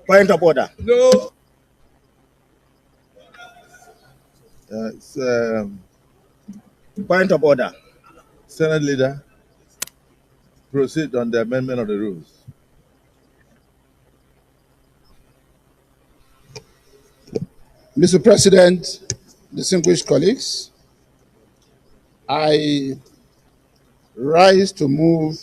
Point of order. No. Point of order. Senate Leader, proceed on the amendment of the rules. Mr. President, distinguished colleagues, I rise to move.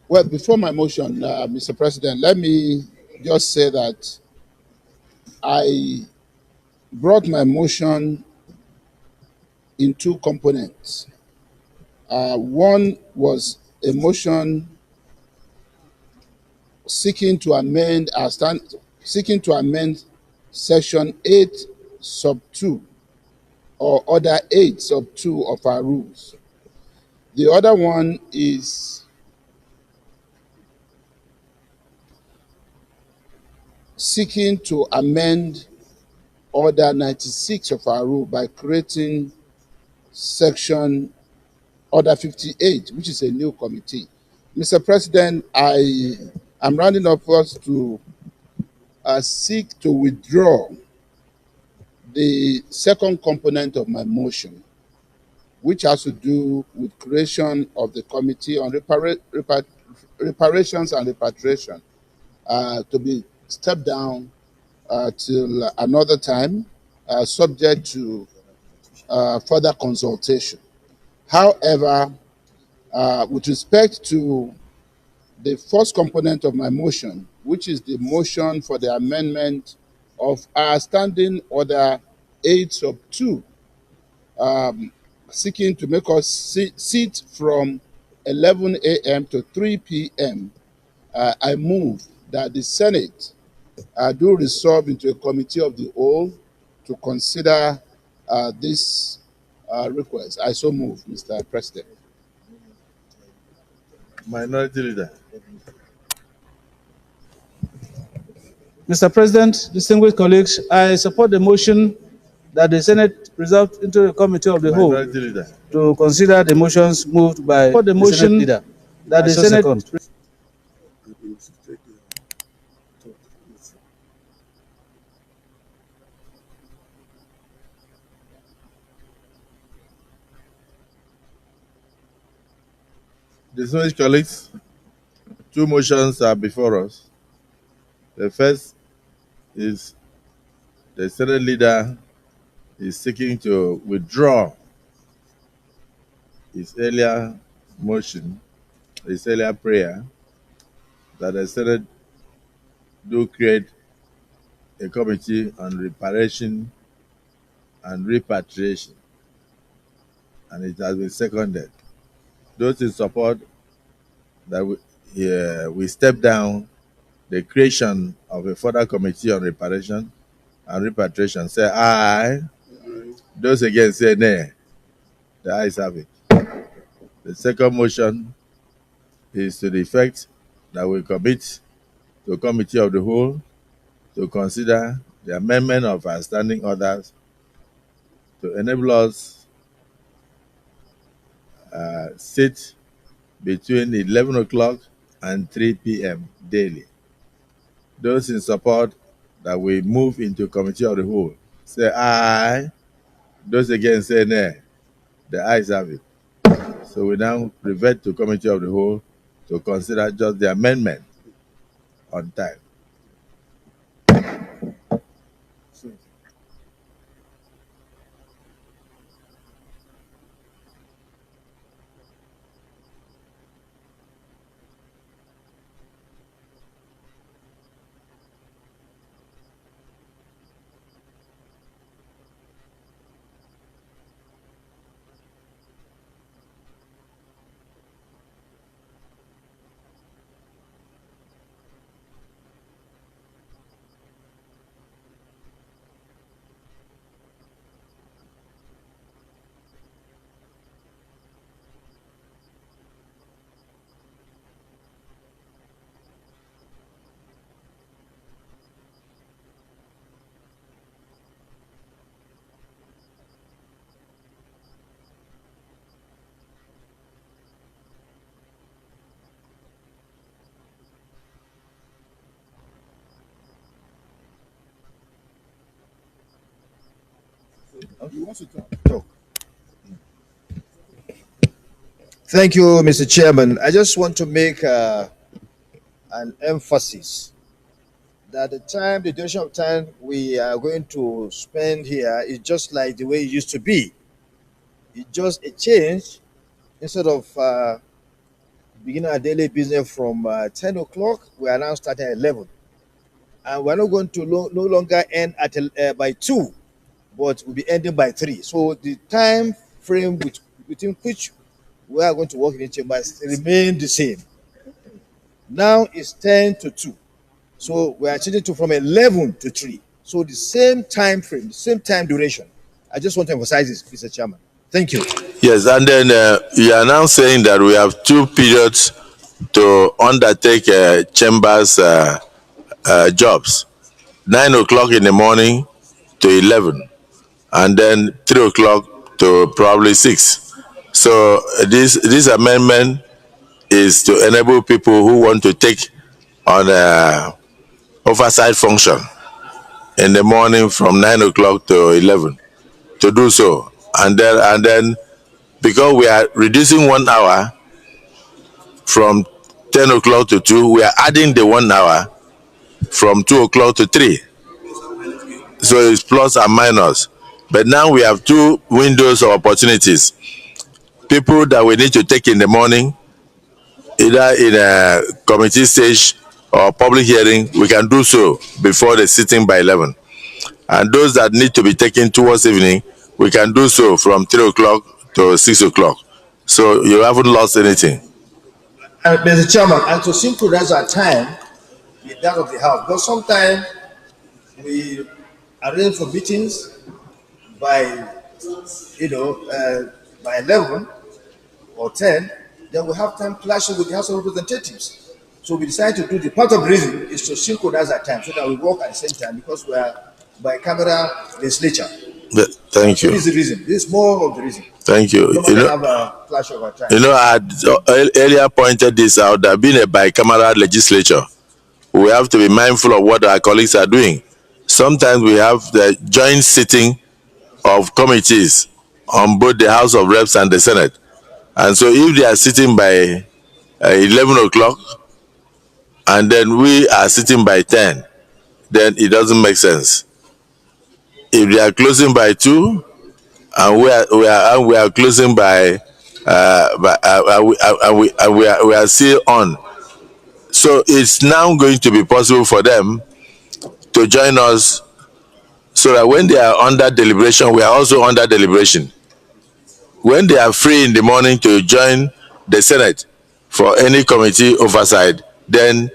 Well, before my motion, Mr. President, let me just say that I brought my motion in two components. One was a motion seeking to amend section 8 sub 2 or order 8 sub 2 of our rules. The other one is seeking to amend order 96 of our rule by creating section order 58, which is a new committee. Mr. President, I am rounding up first to seek to withdraw the second component of my motion, which has to do with creation of the Committee on Reparations and Repatriation, to be stepped down till another time, subject to further consultation. However, with respect to the first component of my motion, which is the motion for the amendment of our standing order 8 sub 2, seeking to make us sit from 11 a.m. to 3 p.m., I move that the Senate do resolve into a committee of the whole to consider this request. I so move, Mr. President. Minority Leader. Mr. President, distinguished colleagues, I support the motion that the Senate resolve into a committee of the whole Minority Leader. to consider the motions moved by the motion Senate leader that the Senate Distinguished colleagues, two motions are before us. The first is the Senate Leader is seeking to withdraw his earlier motion, his earlier prayer, that the Senate do create a committee on reparation and repatriation, and it has been seconded. Those in support that we step down the creation of a further committee on reparation and repatriation, say aye. Those against say nay. The ayes have it. The second motion is to the effect that we commit to a committee of the whole to consider the amendment of our standing orders to enable us sit between 11 o'clock and 3 p.m. daily. Those in support that we move into committee of the whole, say aye. Those against say nay. The ayes have it. So we now revert to committee of the whole to consider just the amendment on time. You want to talk? Talk. Thank you, Mr. Chairman. I just want to make an emphasis that the duration of time we are going to spend here is just like the way it used to be. It's just a change. Instead of beginning our daily business from 10 o'clock, we are now starting at 11. And we're not going to no longer end at by 2, but we'll be ending by 3. So the time frame within which we are going to work in the chambers remain the same. Now it's 10 to 2. So we are changing to from 11 to 3. So the same time frame, the same time duration. I just want to emphasize this, Mr. Chairman. Thank you. Yes, and then you are now saying that we have 2 periods to undertake chambers jobs. 9 o'clock in the morning to 11, and then 3 o'clock to probably 6. So this amendment is to enable people who want to take on oversight function in the morning from 9 o'clock to 11 to do so, and then because we are reducing 1 hour from 10 o'clock to 2, we are adding the 1 hour from 2 o'clock to 3. So it's plus and minus. But now we have 2 windows of opportunities. People that we need to take in the morning, either in a committee stage or public hearing, we can do so before the sitting by 11. And those that need to be taken towards evening, we can do so from 3 o'clock to 6 o'clock. So you haven't lost anything. Mr. Chairman, and to synchronize our time with that of the House, because sometimes we arrange for meetings by, by 11 or 10, then we have time clashing with the House of Representatives. So we decided to do the part of the reason is to synchronize our time so that we work at the same time because we are by camera legislature. Thank you. This is the reason. This is more of the reason. Thank you. You have a clash of our time. I had earlier pointed this out that being a bicameral legislature, we have to be mindful of what our colleagues are doing. Sometimes we have the joint sitting of committees on both the House of Reps and the Senate. And so if they are sitting by 11 o'clock and then we are sitting by 10, then it doesn't make sense. If they are closing by 2 and we are closing by we are still on. So it's now going to be possible for them to join us so that when they are under deliberation, we are also under deliberation. When they are free in the morning to join the Senate for any committee oversight, then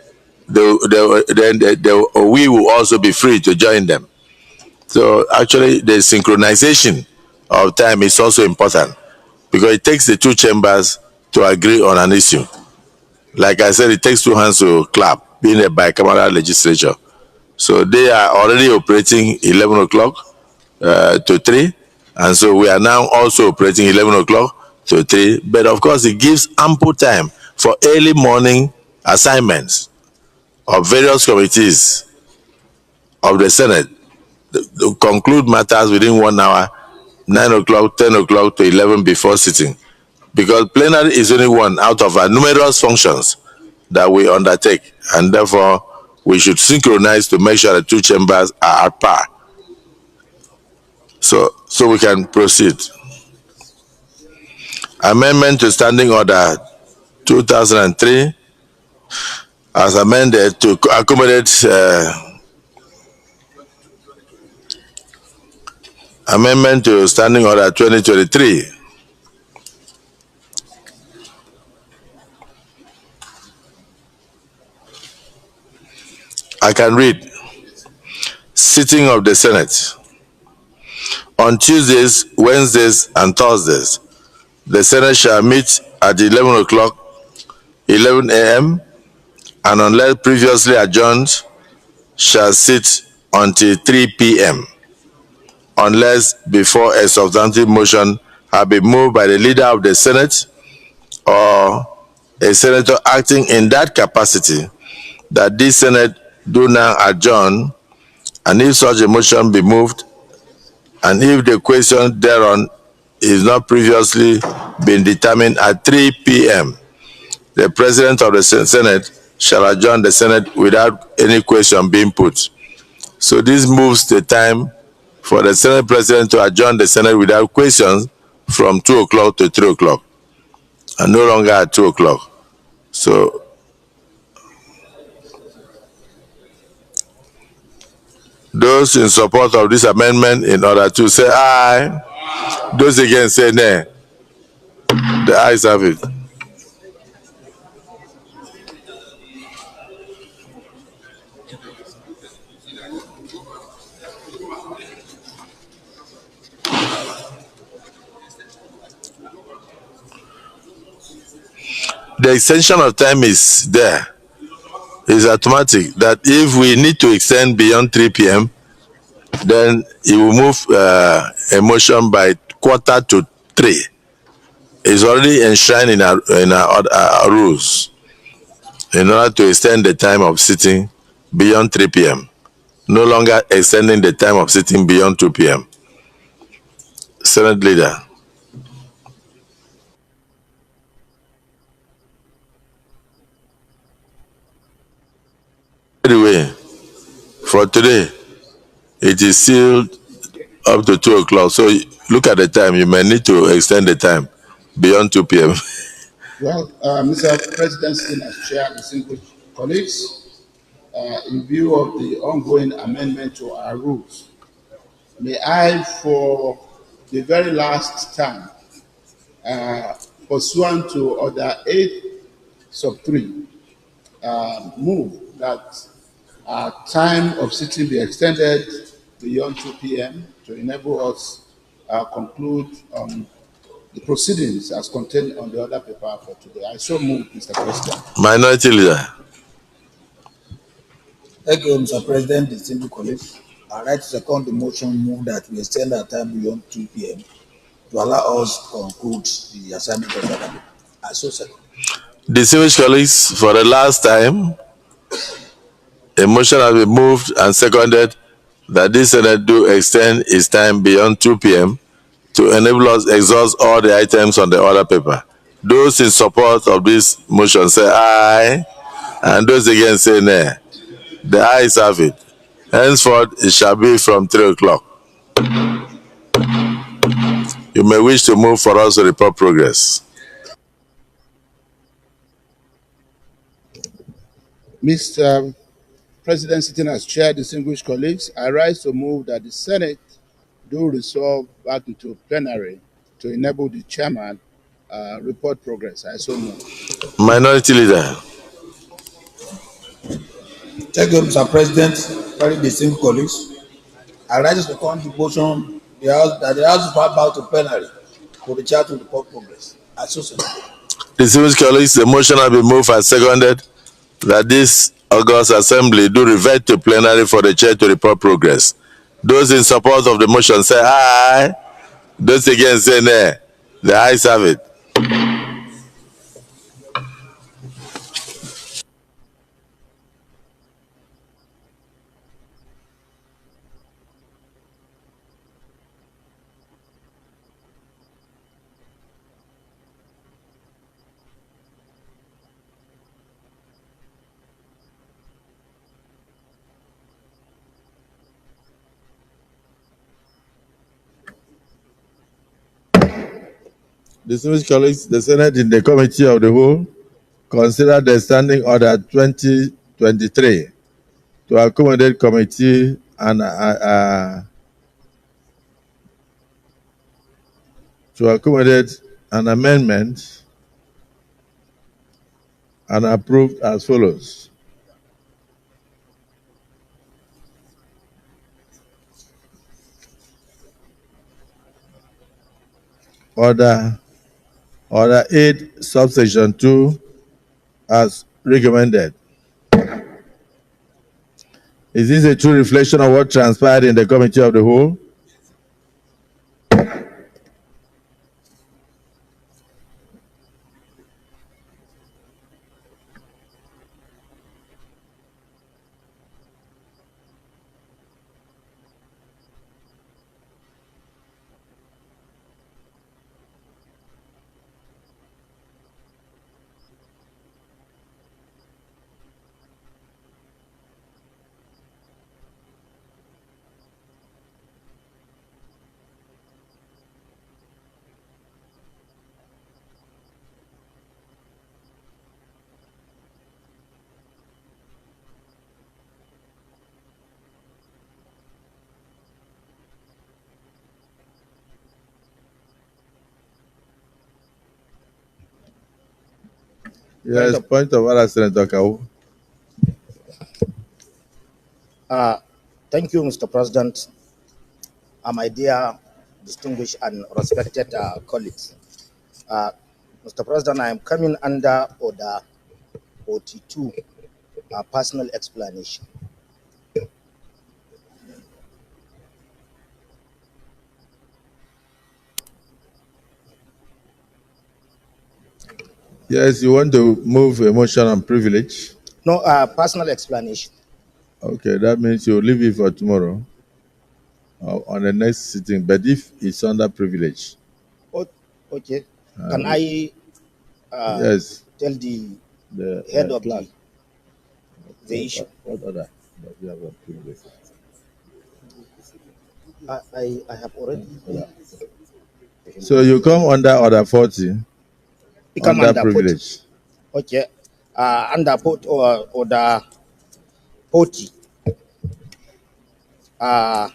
we will also be free to join them. So actually the synchronization of time is also important because it takes the 2 chambers to agree on an issue. Like I said, it takes 2 hands to clap, being a bicameral legislature. So they are already operating 11 o'clock to 3, and so we are now also operating 11 o'clock to 3. But of course, it gives ample time for early morning assignments of various committees of the Senate to conclude matters within 1 hour, 9 o'clock, 10 o'clock to 11 before sitting. Because plenary is only one out of our numerous functions that we undertake, and therefore we should synchronize to make sure the 2 chambers are at par. So we can proceed. Amendment to Standing Order 2003 as amended to accommodate Amendment to Standing Order 2023. I can read. Sitting of the Senate. On Tuesdays, Wednesdays, and Thursdays, the Senate shall meet at 11 o'clock, 11 a.m., and unless previously adjourned, shall sit until 3 p.m., unless before a substantive motion have been moved by the leader of the Senate or a senator acting in that capacity that this Senate do now adjourn, and if such a motion be moved and if the question thereon is not previously been determined at 3 p.m., the President of the Senate shall adjourn the Senate without any question being put. So this moves the time for the Senate President to adjourn the Senate without questions from 2 o'clock to 3 o'clock, and no longer at 2 o'clock. So those in support of this amendment in order to say aye, those against say nay. The ayes have it. The extension of time is there. It's automatic that if we need to extend beyond 3 p.m., then it will move a motion by 2:45. It's already enshrined in our rules in order to extend the time of sitting beyond 3 p.m. No longer extending the time of sitting beyond 2 p.m. Senate Leader. Anyway, for today, it is sealed up to 2 o'clock. So look at the time. You may need to extend the time beyond 2 p.m. Well, Mr. President, sitting as chair, distinguished colleagues, in view of the ongoing amendment to our rules, may I, for the very last time, uh, pursuant to Order 8 sub 3, move that our time of sitting be extended beyond 2 p.m. to enable us conclude the proceedings as contained on the other paper for today. I so move, Mr. President. Minority Leader. Thank you, Mr. President, distinguished colleagues. I like to second the motion move that we extend our time beyond 2 p.m. to allow us to conclude the assignment of the other. I so second. Distinguished colleagues, for the last time, a motion has been moved and seconded that this Senate do extend its time beyond 2 p.m. to enable us exhaust all the items on the order paper. Those in support of this motion say aye, and those against say nay. The ayes have it. Henceforth, it shall be from 3 o'clock. You may wish to move for us to report progress. Mr. President, sitting as chair, distinguished colleagues, I rise to move that the Senate do resolve back into plenary to enable the chairman report progress. I so move. Minority Leader. Thank you, Mr. President, very distinguished colleagues. I rise to second the motion that the House will back to plenary for the chair to report progress. I so second. Distinguished colleagues, the motion has been moved and seconded that this August Assembly do revert to plenary for the chair to report progress. Those in support of the motion say aye. Those against say nay. The ayes have it. Distinguished colleagues, the Senate in the Committee of the Whole considered the Standing Order 2023 to accommodate committee and to accommodate an amendment and approved as follows. Order 8 subsection 2 as recommended. Is this a true reflection of what transpired in the Committee of the Whole? Point Yes, of, point of order, Senator Kawu. uh, thank you, Mr. President, my dear, distinguished, and respected colleagues. Uh, Mr. President, I am coming under Order 42, personal explanation. Yes, you want to move a motion on privilege? No, personal explanation. Okay, that means you leave it for tomorrow on the next sitting. But if it's under privilege, Oh, okay. uh, Can I yes, tell the the head of clerk. the issue? What order does you have on privilege? I have already So you come under order 40, become under under put. privilege. Okay. Under put or the 40 uh,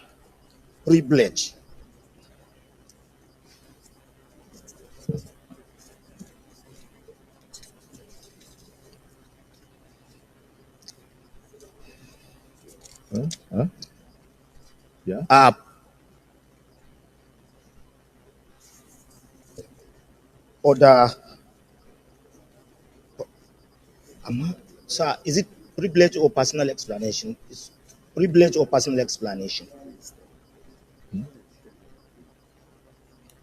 privilege. Huh? Huh? Yeah. Uh, or the sir, is it privilege or personal explanation? Is privilege or personal explanation?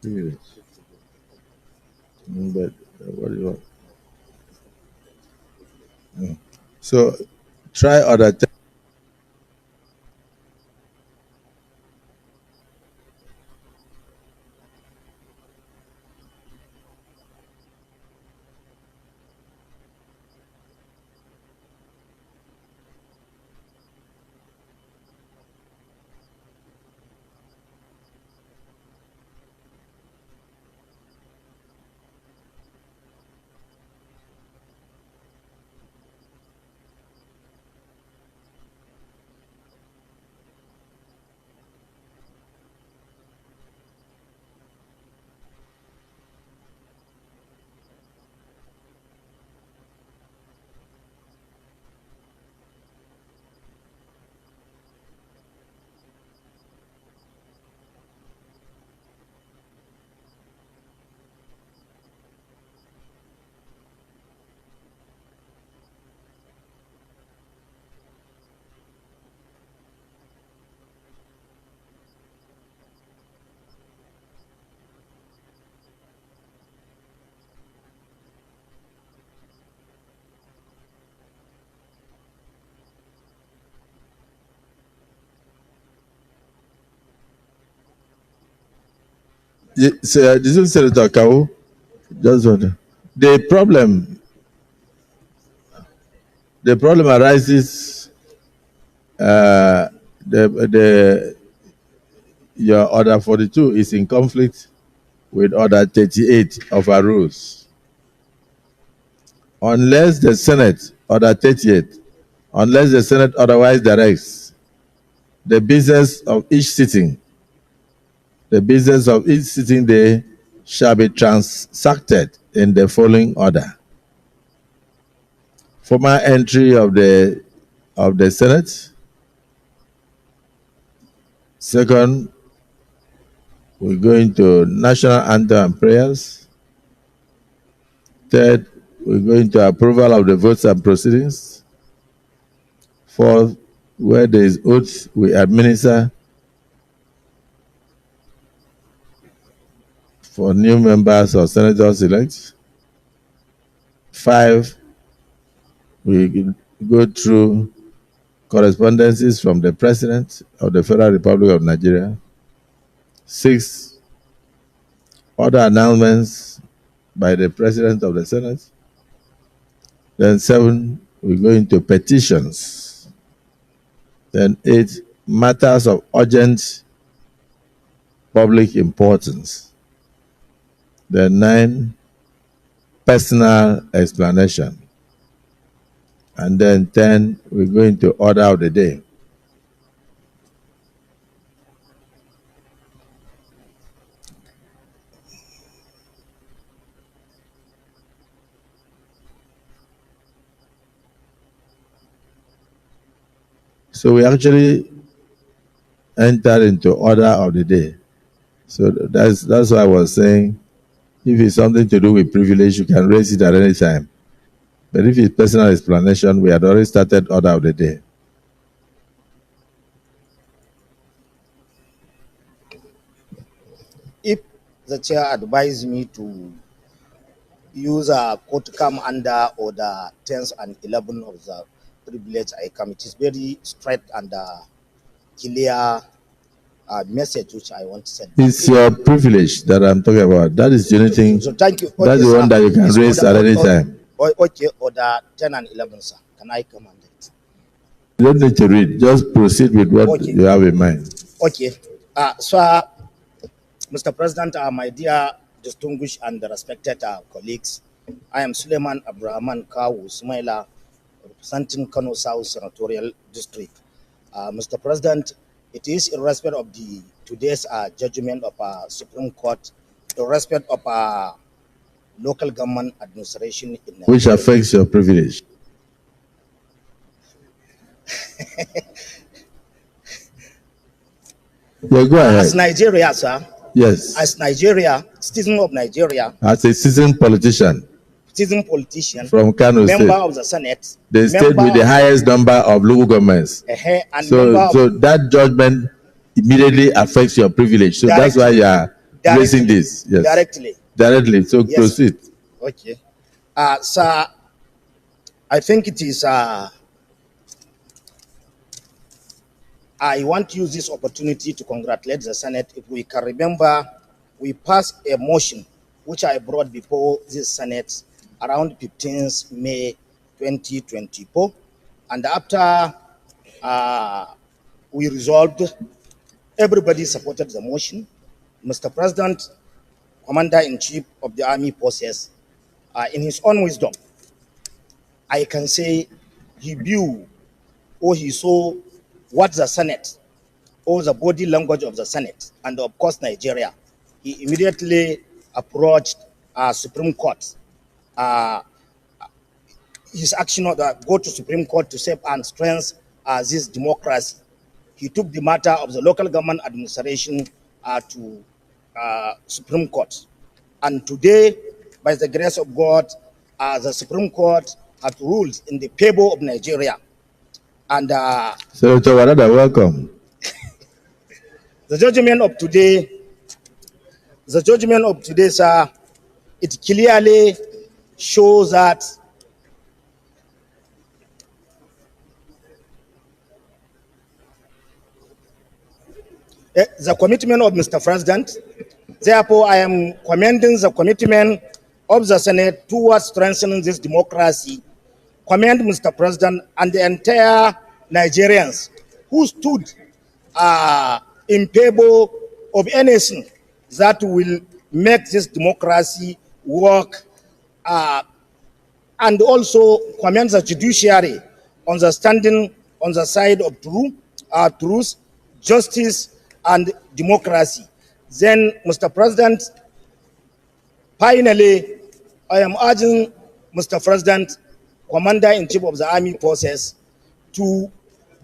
Privilege. But what do you want? So try order 10. So, this is Senator Kawu. Just one. The problem, the problem arises. The your order 42 is in conflict with order 38 of our rules. Unless the Senate, order 38, unless the Senate otherwise directs, the business of each sitting, the business of each sitting day shall be transacted in the following order. Formal entry of the Senate. Second, we go into national anthem and prayers. Third, we go into approval of the votes and proceedings. Fourth, where there is oath, we administer for new members or senators elect. Five, we go through correspondences from the President of the Federal Republic of Nigeria. Six, other announcements by the President of the Senate. Then seven, we go into petitions. Then eight, matters of urgent public importance. Then nine, personal explanation. And then 10, we go into order of the day. So we actually enter into order of the day. So that's why I was saying, if it's something to do with privilege, you can raise it at any time. But if it's personal explanation, we had already started order of the day. If the chair advised me to use a court come under order 10th and 11 of the privilege I come, it is very straight and clear message which I want to send. It's your privilege that I'm talking about. That is the only thing. So thank you. Okay, that's the one that you can raise at any time. Okay, order 10 and 11, sir. Can I command it? You don't need to read. Just proceed with what you have in mind. Okay. So, Mr. President, my dear distinguished and respected colleagues, I am Suleiman Abrahaman Kawu Sumaila, representing Kano South Senatorial District. Mr. President, it is in respect of today's judgment of Supreme Court, in respect of local government administration in Nigeria, which affects your privilege. Yeah, go ahead. As Nigeria, sir. Yes. As Nigeria, citizen of Nigeria. As a citizen politician. Citizen politician. From Kano State. Member of the Senate. The state with the highest number of local governments. And so that judgment immediately affects your privilege. So that's why you are raising this. Yes. Directly. So yes. Proceed. Okay. Sir, I think it is I want to use this opportunity to congratulate the Senate. If we can remember, we passed a motion which I brought before this Senate around 15th May 2024. And after we resolved, everybody supported the motion. Mr. President, Commander-in-Chief of the Army Forces, in his own wisdom, I can say he viewed or he saw what the Senate or the body language of the Senate and of course Nigeria. He immediately approached Supreme Court. His action of go to Supreme Court to save and strengthen this democracy. He took the matter of the local government administration to Supreme Court. And today, by the grace of God, the Supreme Court has ruled in the favor of Nigeria. And Senator Warada, welcome. The judgment of today, sir, it clearly shows that the commitment of Mr. President. Therefore, I am commending the commitment of the Senate towards strengthening this democracy. Commend Mr. President and the entire Nigerians who stood in favor of anything that will make this democracy work, and also commend the judiciary on the standing on the side of truth, justice, and democracy. Then, Mr. President, finally, I am urging Mr. President, Commander-in-Chief of the Army Forces, to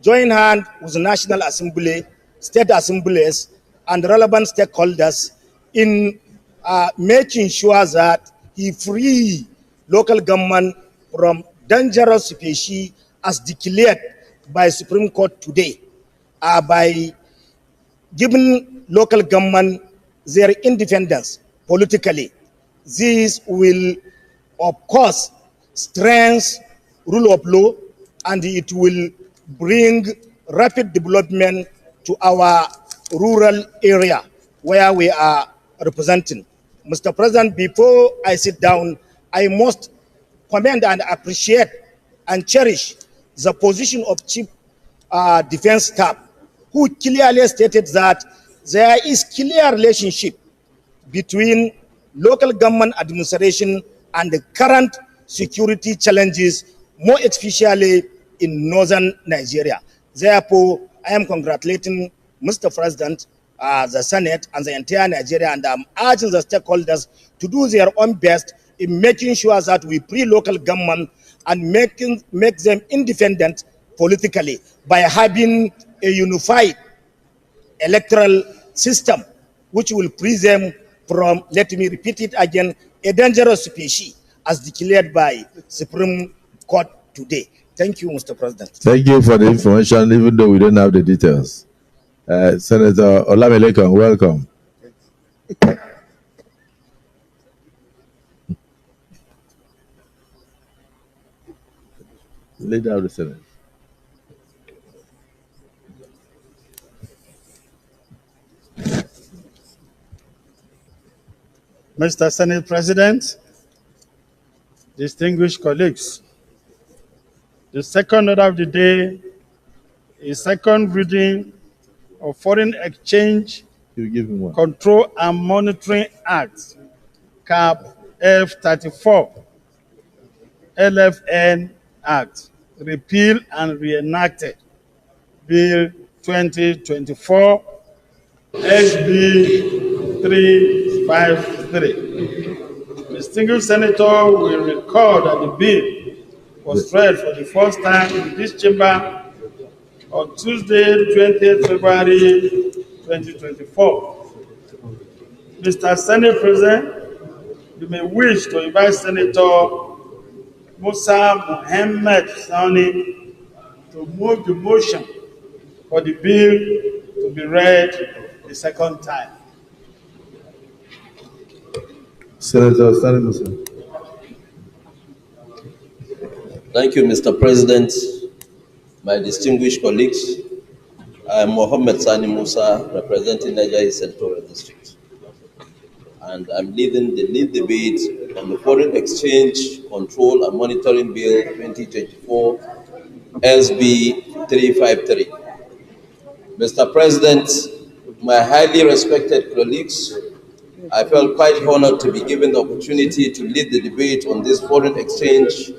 join hands with the National Assembly, state assemblies, and relevant stakeholders in making sure that he free local government from dangerous species as declared by Supreme Court today, by giving local government their independence politically. This will, of course, strengthen rule of law, and it will bring rapid development to our rural area where we are representing. Mr. President, before I sit down, I must commend and appreciate and cherish the position of Chief Defense Staff, who clearly stated that there is clear relationship between local government administration and the current security challenges, more especially in northern Nigeria. Therefore, I am congratulating Mr. President, the Senate, and the entire Nigeria, and I'm urging the stakeholders to do their own best in making sure that we free local government and make them independent politically by having a unified electoral system which will free them from, let me repeat it again, a dangerous species as declared by Supreme Court today. Thank you, Mr. President. Thank you for the information, even though we don't have the details. Senator Olamelekon, welcome. Leader of the Senate. Mr. Senate President, distinguished colleagues, the second order of the day is second reading of Foreign Exchange Control and Monitoring Act, CAP F34, LFN Act, repeal and reenacted, Bill 2024, SB 353. Distinguished Senator will recall that the bill was read for the first time in this chamber on Tuesday, 20th February 2024. Mr. Senate President, you may wish to invite Senator Musa Mohammed Sani to move the motion for the bill to be read the second time. Senator Sani Musa. Thank you, Mr. President. My distinguished colleagues, I am Mohammed Sani Musa, representing Niger East Senatorial District. And I'm leading the lead debate on the Foreign Exchange Control and Monitoring Bill 2024, SB 353. Mr. President, my highly respected colleagues, I felt quite honored to be given the opportunity to lead the debate on this Foreign Exchange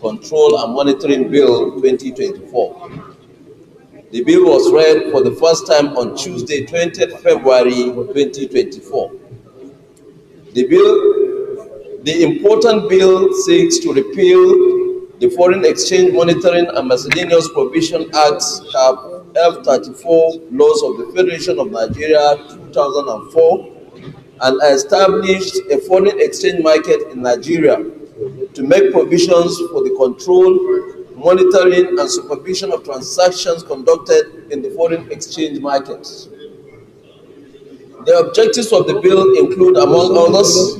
Control and Monitoring Bill 2024. The bill was read for the first time on Tuesday, 20th February 2024. The important bill seeks to repeal the Foreign Exchange Monitoring and Miscellaneous Provision Act, CAP F34, laws of the Federation of Nigeria 2004, and established a foreign exchange market in Nigeria to make provisions for the control, monitoring, and supervision of transactions conducted in the foreign exchange markets. The objectives of the bill include, among others,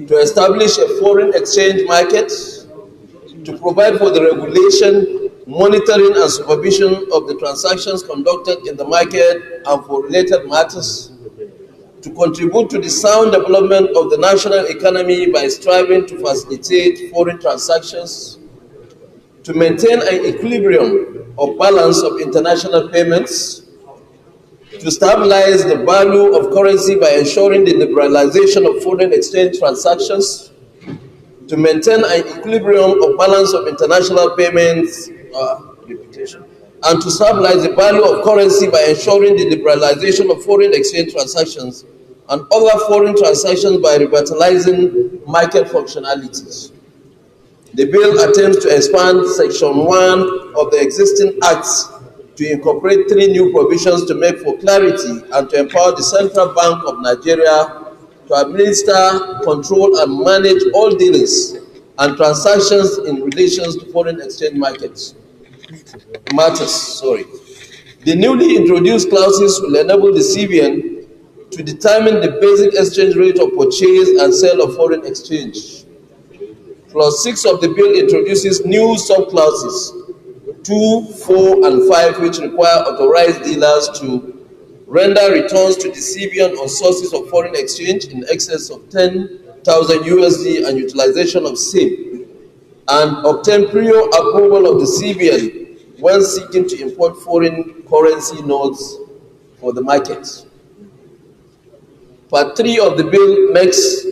to establish a foreign exchange market, to provide for the regulation, monitoring, and supervision of the transactions conducted in the market and for related matters, to contribute to the sound development of the national economy by striving to facilitate foreign transactions, to maintain an equilibrium of balance of international payments, to stabilize the value of currency by ensuring the liberalization of foreign exchange transactions, to maintain an equilibrium of balance of international payments, and to stabilize the value of currency by ensuring the liberalization of foreign exchange transactions and other foreign transactions by revitalizing market functionalities. The bill attempts to expand Section 1 of the existing acts to incorporate 3 new provisions to make for clarity and to empower the Central Bank of Nigeria to administer, control, and manage all dealings and transactions in relation to foreign exchange matters. The newly introduced clauses will enable the CBN to determine the basic exchange rate of purchase and sale of foreign exchange. Clause 6 of the bill introduces new sub-clauses 2, 4, and 5, which require authorized dealers to render returns to the CBN on sources of foreign exchange in excess of 10,000 USD and utilization of same, and obtain prior approval of the CBN when seeking to import foreign currency notes for the market. Part 3 of the bill makes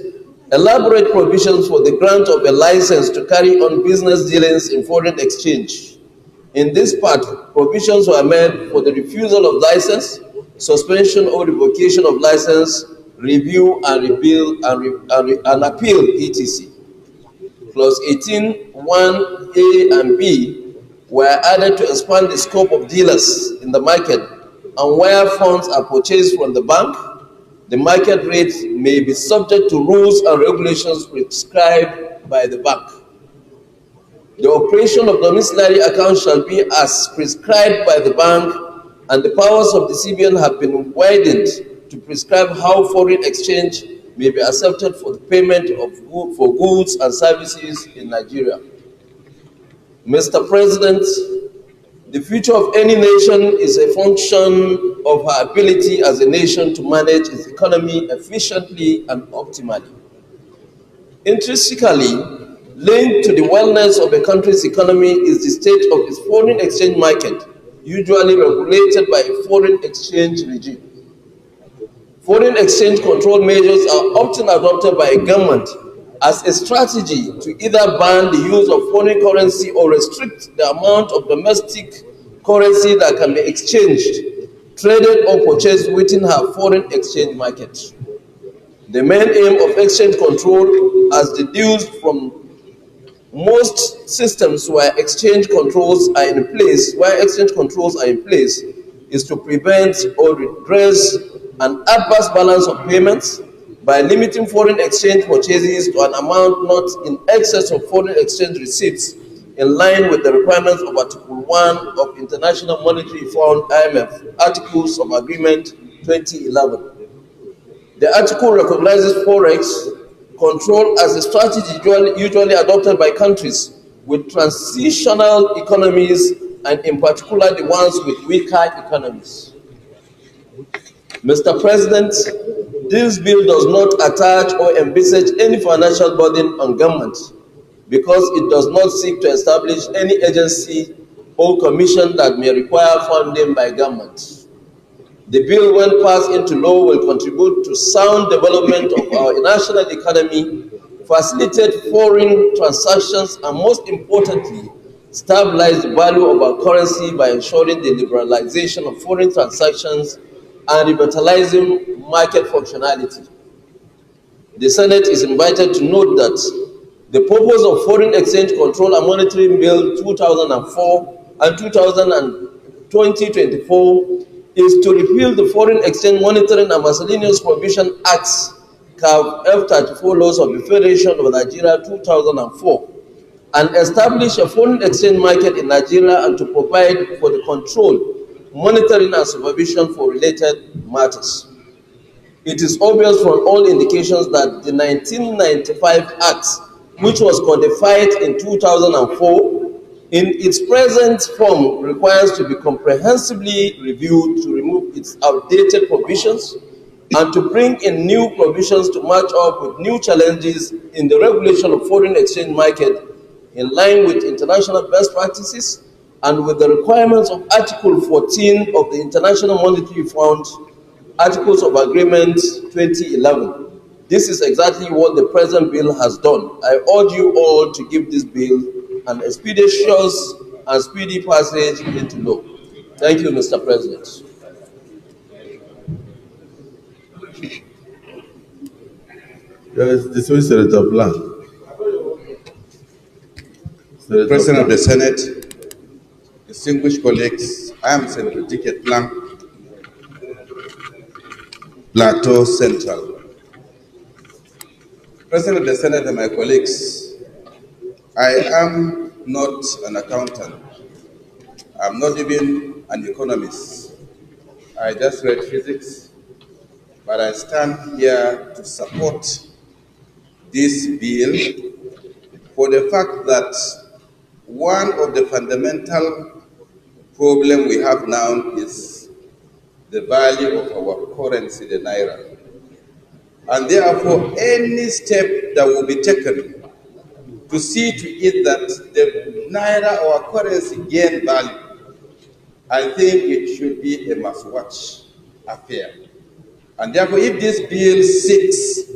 elaborate provisions for the grant of a license to carry on business dealings in foreign exchange. In this part, provisions were made for the refusal of license, suspension or revocation of license, review and repeal and appeal, etc. Clause 18, 1A and B were added to expand the scope of dealers in the market, and where funds are purchased from the bank, the market rate may be subject to rules and regulations prescribed by the bank. The operation of domiciliary accounts shall be as prescribed by the bank, and the powers of the CBN have been widened to prescribe how foreign exchange may be accepted for the payment for goods and services in Nigeria. Mr. President, the future of any nation is a function of her ability as a nation to manage its economy efficiently and optimally. Intrinsically linked to the wellness of a country's economy is the state of its foreign exchange market, usually regulated by a foreign exchange regime. Foreign exchange control measures are often adopted by a government as a strategy to either ban the use of foreign currency or restrict the amount of domestic currency that can be exchanged, traded, or purchased within her foreign exchange market. The main aim of exchange control, as deduced from most systems where exchange controls are in place, is to prevent or redress an adverse balance of payments by limiting foreign exchange purchases to an amount not in excess of foreign exchange receipts, in line with the requirements of Article 1 of International Monetary Fund (IMF) Articles of Agreement 2011. The article recognizes forex control as a strategy usually adopted by countries with transitional economies, and in particular the ones with weaker economies. Mr. President, this bill does not attach or envisage any financial burden on government because it does not seek to establish any agency or commission that may require funding by government. The bill, when passed into law, will contribute to sound development of our national economy, facilitate foreign transactions, and most importantly, stabilize the value of our currency by ensuring the liberalization of foreign transactions and revitalizing market functionality. The Senate is invited to note that the purpose of Foreign Exchange Control and Monitoring Bill 2004 and 2024 is to repeal the Foreign Exchange Monitoring and Miscellaneous Provision Acts F-34 laws of the Federation of Nigeria 2004 and establish a foreign exchange market in Nigeria, and to provide for the control, monitoring, and supervision for related matters. It is obvious from all indications that the 1995 Act, which was codified in 2004, in its present form requires to be comprehensively reviewed to remove its outdated provisions and to bring in new provisions to match up with new challenges in the regulation of foreign exchange market, in line with international best practices and with the requirements of Article 14 of the International Monetary Fund Articles of Agreement 2011. This is exactly what the present bill has done. I urge you all to give this bill an expeditious and speedy passage into law. Thank you, Mr. President. Yes, this is Senator Blank. President of the Senate, distinguished colleagues, I am Senator Ticket Blank, Plateau Central. President of the Senate and my colleagues, I am not an accountant. I'm not even an economist. I just read physics, but I stand here to support this bill for the fact that one of the fundamental problems we have now is the value of our currency, the naira. And therefore, any step that will be taken to see to it that the naira, our currency, gain value, I think it should be a must-watch affair. And therefore, if this bill seeks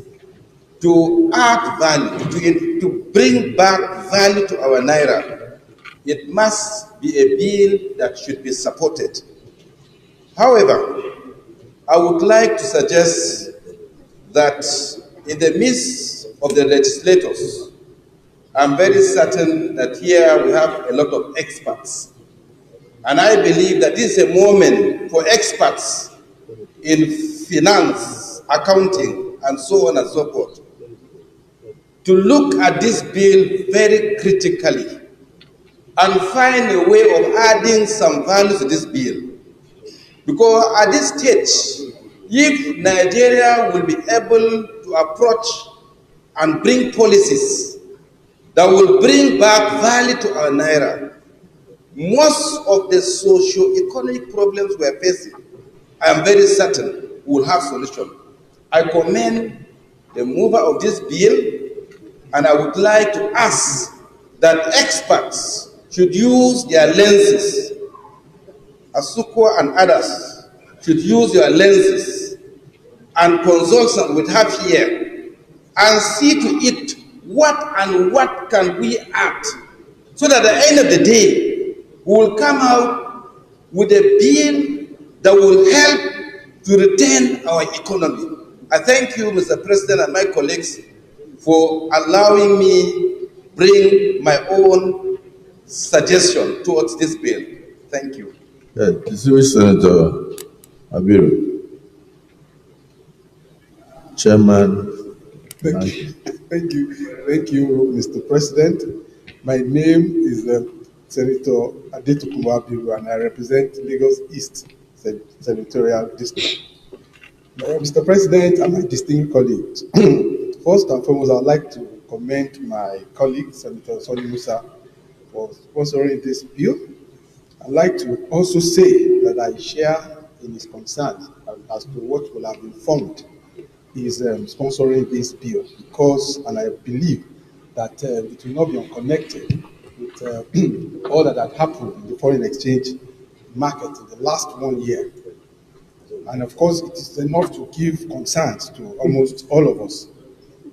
to add value, to bring back value to our naira, it must be a bill that should be supported. However, I would like to suggest that in the midst of the legislators, I'm very certain that here we have a lot of experts And I believe that this is a moment for experts in finance, accounting, and so on and so forth to look at this bill very critically and find a way of adding some value to this bill. Because at this stage, if Nigeria will be able to approach and bring policies that will bring back value to our Naira, most of the socio-economic problems we are facing, I am very certain we will have solution. I commend the mover of this bill, and I would like to ask that experts should use their lenses, Asuko and others should use your lenses and consultation we have here and see to it what can we add, so that at the end of the day we will come out with a bill that will help to retain our economy. I thank you, Mr. President, and my colleagues for allowing me bring my own suggestion towards this bill. Thank you. Distinguished Senator Abiru, Chairman. Thank you, Mr. President. My name is Senator Adetokunbo Abiru, and I represent Lagos East Senatorial District. Mr. President and my distinguished colleagues, first and foremost, I would like to commend my colleague, Senator Sonny Musa, for sponsoring this bill. I'd like to also say that I share in his concerns as to what will have informed his sponsoring this bill, because, and I believe that it will not be unconnected with all that had happened in the foreign exchange market in the last 1 year. And of course, it is enough to give concerns to almost all of us.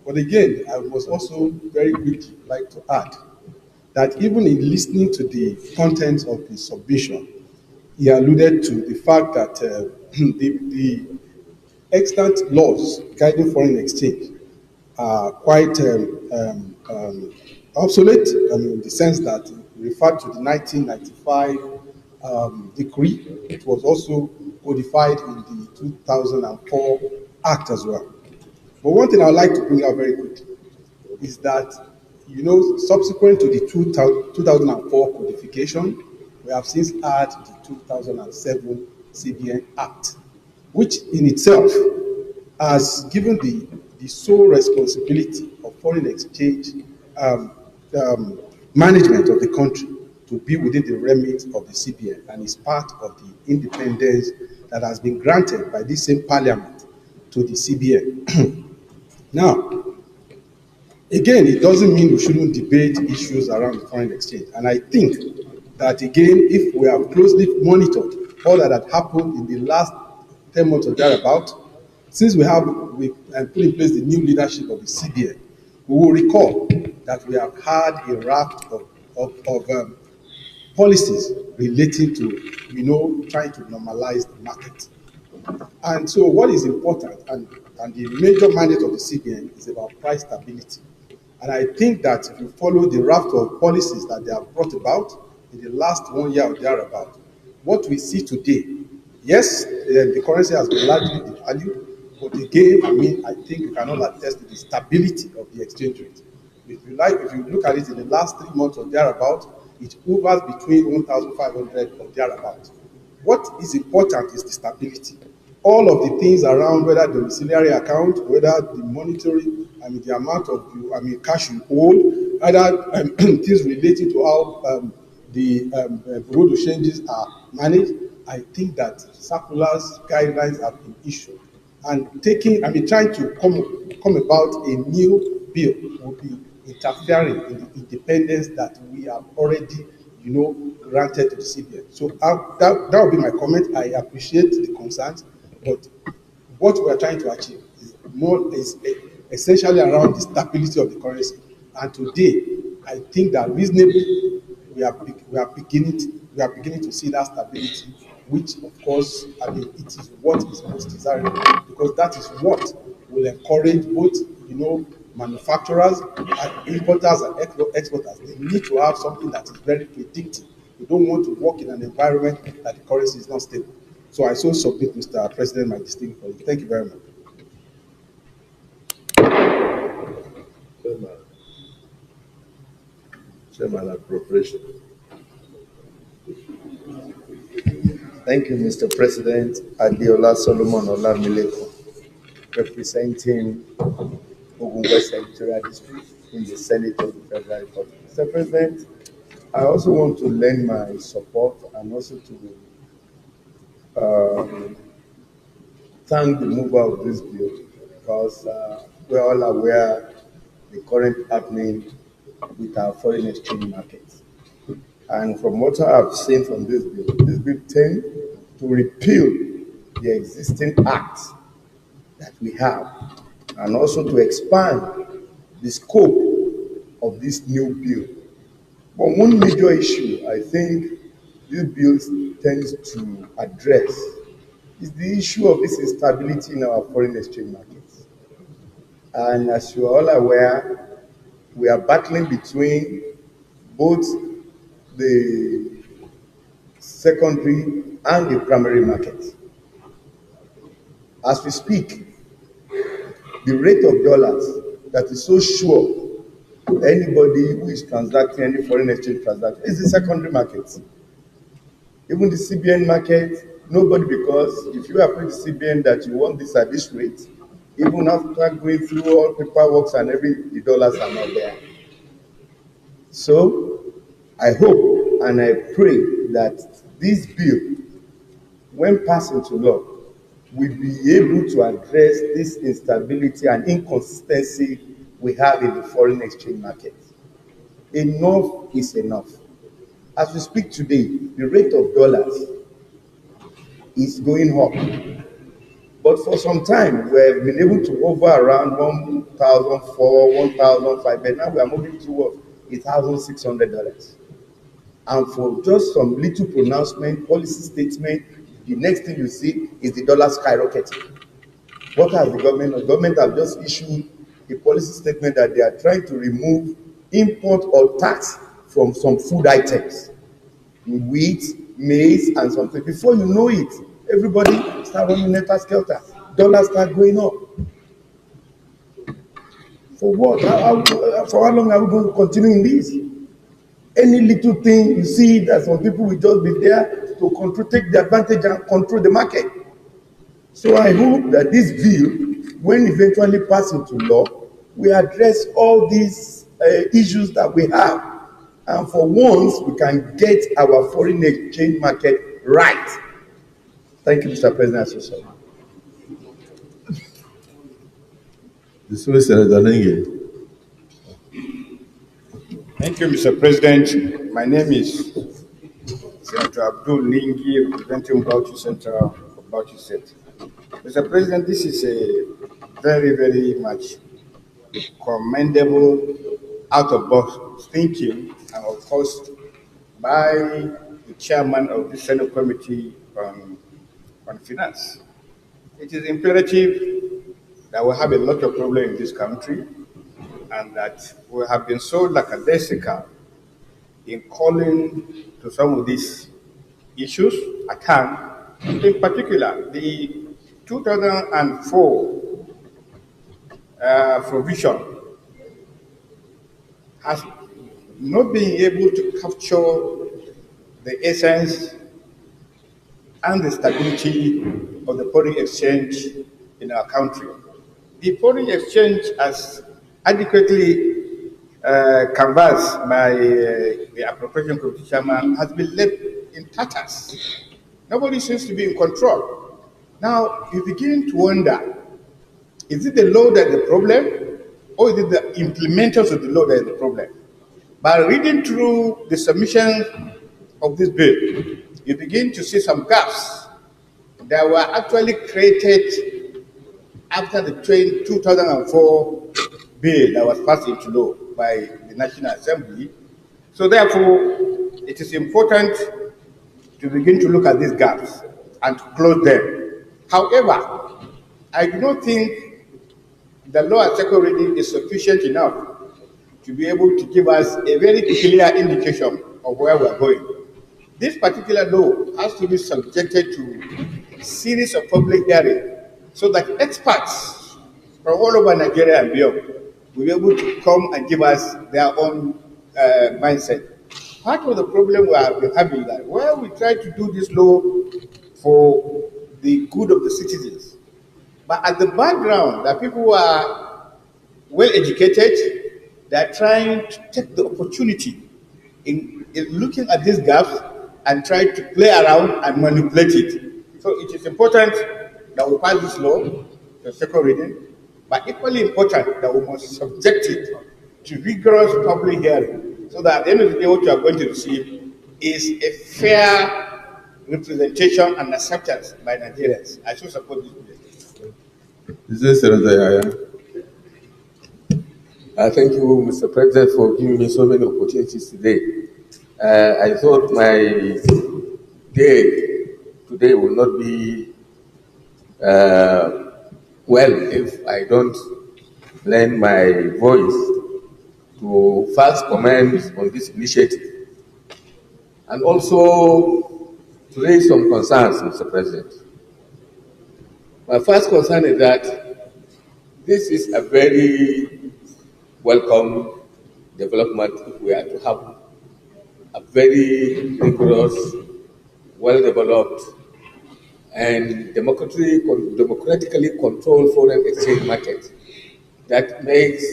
But again, I was also very quickly like to add that even in listening to the contents of the submission, he alluded to the fact that the extant laws guiding foreign exchange are quite obsolete, in the sense that referred to the 1995 decree. It was also codified in the 2004 Act as well. But one thing I would like to bring out very quickly is that, subsequent to the 2004 codification, we have since had the 2007 CBN Act, which in itself has given the sole responsibility of foreign exchange management of the country to be within the remit of the CBN, and is part of the independence that has been granted by this same parliament to the CBN. Now, again, it doesn't mean we shouldn't debate issues around the foreign exchange. And I think that, again, if we have closely monitored all that had happened in the last 10 months or thereabout, since we put in place the new leadership of the CBN, we will recall that we have had a raft of policies relating to, trying to normalize the market. And so what is important, and the major mandate of the CBN, is about price stability. And I think that if you follow the raft of policies that they have brought about in the last 1 year or thereabout, what we see today, yes, the currency has been largely devalued, but again, I think you cannot attest to the stability of the exchange rate. If you look at it in the last 3 months or thereabout, it hovers between 1,500 or thereabout. What is important is the stability. All of the things around, whether the domiciliary account, whether the monetary, the amount of cash you hold, other things relating to how the bureau de changes are managed, I think that circulars, guidelines have been issued. And trying to come about a new bill will be interfering in the independence that we have already, granted to the CBN. So that will be my comment. I appreciate the concerns, but what we are trying to achieve is essentially around the stability of the currency. And today, I think that reasonably we are beginning to see that stability, which of course, it is what is most desirable, because that is what will encourage both, manufacturers and importers and exporters. They need to have something that is very predictive We don't want to work in an environment that the currency is not stable. So I so submit, Mr. President, my distinguished colleague. Thank you very much. Chairman Appropriation. Thank you, Mr. President. Adiola Solomon Olamileko, representing Ogun West Senatorial District in the Senate of the Federal Republic. Mr. President, I also want to lend my support and also to thank the mover of this bill because we're all aware the current happening with our foreign exchange markets. And from what I've seen from this bill tends to repeal the existing acts that we have and also to expand the scope of this new bill. But one major issue I think this bill tends to address is the issue of this instability in our foreign exchange markets. And as you are all aware, we are battling between both the secondary and the primary markets. As we speak, the rate of dollars that is so sure anybody who is transacting any foreign exchange transaction is the secondary market. Even the CBN market, nobody, because if you approach the CBN that you want this at this rate, even after going through all paperwork and the dollars are not there. So I hope and I pray that this bill, when passed into law, will be able to address this instability and inconsistency we have in the foreign exchange market. Enough is enough. As we speak today, the rate of dollars is going up. But for some time, we have been able to hover around 1,004, 1,005, but now we are moving towards $1,600. And for just some little pronouncement, policy statement, the next thing you see is the dollar skyrocketing. What has the government done? The government have just issued a policy statement that they are trying to remove import or tax from some food items, wheat, maize, and something. Before you know it, everybody start running helter skelter. Dollars start going up. For what? For how long are we going to continue in this? Any little thing you see that some people will just be there to control, take the advantage and control the market. So I hope that this bill, when eventually passed into law, will address all these issues that we have. And for once, we can get our foreign exchange market right. Thank you, Mr. President. Thank you, Mr. President. My name is Senator Abdul Lingi, representing Bauchi Central of Bauchi State. Mr. President, this is a very, very much commendable out-of-box thinking, and of course, by the chairman of the Senate Committee on Finance. It is imperative that we have a lot of problems in this country, and that we have been so lackadaisical in calling to some of these issues at hand. In particular, the 2004 provision has not been able to capture the essence and the stability of the foreign exchange in our country. The foreign exchange, as adequately canvassed by the Appropriation Committee chairman, has been left in tatters. Nobody seems to be in control. Now, you begin to wonder, is it the law that is the problem, or is it the implementers of the law that is the problem? By reading through the submission of this bill, you begin to see some gaps that were actually created after the 2004 bill that was passed into law by the National Assembly. So therefore, it is important to begin to look at these gaps and to close them. However, I do not think the law at second reading is sufficient enough to be able to give us a very clear indication of where we're going. This particular law has to be subjected to a series of public hearing so that experts from all over Nigeria and beyond will be able to come and give us their own mindset. Part of the problem we have been having that where we try to do this law for the good of the citizens, but at the background, there are people who are well educated, they are trying to take the opportunity in looking at these gaps and try to play around and manipulate it. So it is important that we pass this law, the second reading, but equally important that we must subject it to rigorous public hearing so that at the end of the day what you are going to receive is a fair representation and acceptance by Nigerians. I should support this bill. Is this Senator Yaya? Thank you, Mr. President, for giving me so many opportunities today. I thought my day today will not be well if I don't lend my voice to first comment on this initiative and also to raise some concerns, Mr. President. My first concern is that this is a very welcome development if we are to have a very rigorous, well-developed, and democratically controlled foreign exchange market that makes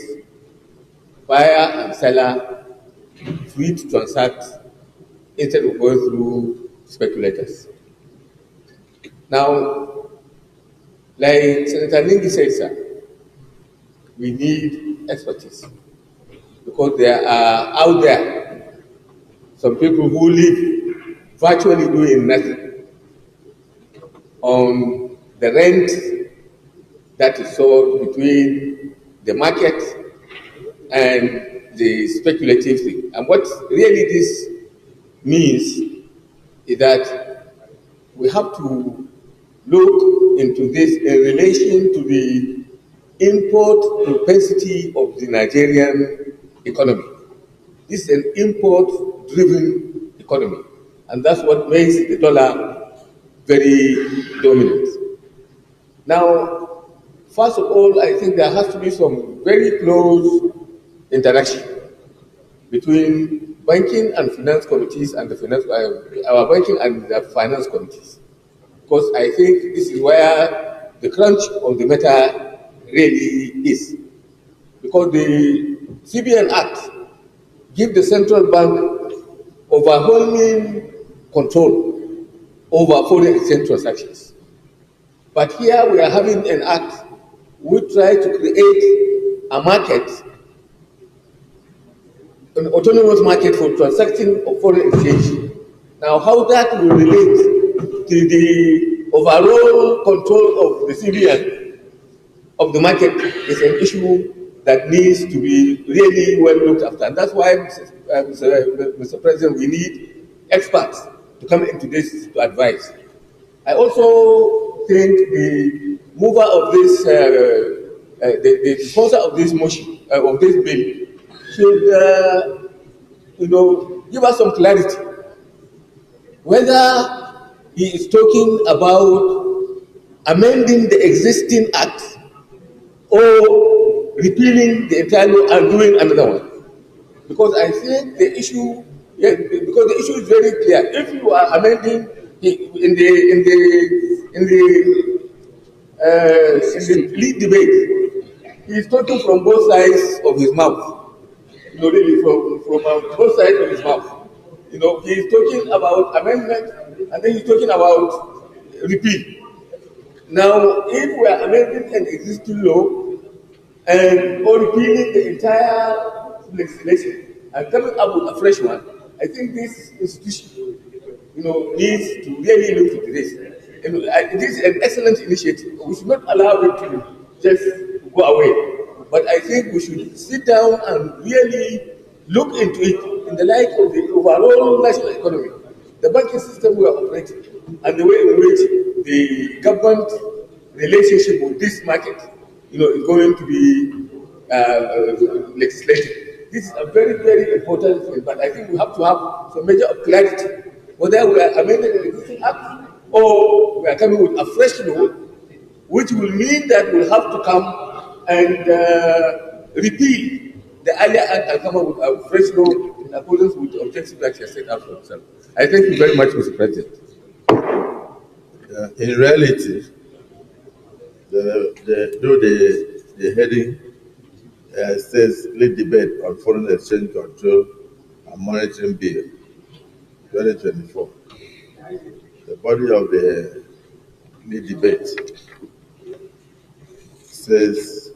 buyer and seller free to transact instead of going through speculators. Now, like Senator Ningi said, sir, we need expertise because there are out there some people who live virtually doing nothing on the rent that is sold between the market and the speculative thing. And what really this means is that we have to look into this in relation to the import propensity of the Nigerian economy. This is an import-driven economy, and that's what makes the dollar very dominant. Now, first of all, I think there has to be some very close interaction between banking and finance committees and our banking and the finance committees, because I think this is where the crunch of the matter really is. Because the CBN Act gives the central bank overwhelming control over foreign exchange transactions. But here we are having an act which tries to create a market, an autonomous market for transacting of foreign exchange. Now, how that will relate to the overall control of the CBN of the market is an issue that needs to be really well looked after. And that's why, Mr. President, we need experts to come into this to advise. I also think the mover of this, the sponsor of this motion, of this bill, should, give us some clarity whether he is talking about amending the existing act or repealing the entire law and doing another one. Because I think the issue, because the issue is very clear. If you are amending in the lead debate, he is talking from both sides of his mouth. Really from both sides of his mouth. He is talking about amendment and then he's talking about repeal. Now, if we are amending an existing law and or repealing the entire legislation and coming up with a fresh one, I think this institution, needs to really look into this. It is an excellent initiative. We should not allow it to just go away. But I think we should sit down and really look into it in the light of the overall national economy, the banking system we are operating, and the way in which the government relationship with this market, is going to be legislated. This is a very, very important thing, but I think we have to have some measure of clarity whether we are amending the existing act or we are coming with a fresh law, which will mean that we'll have to come and repeal the earlier act and come up with a fresh law in accordance with the objectives that you have set out for yourself. I thank you very much, Mr. President. In reality, though the heading says lead debate on foreign exchange control and monitoring bill 2024, the body of the lead debate says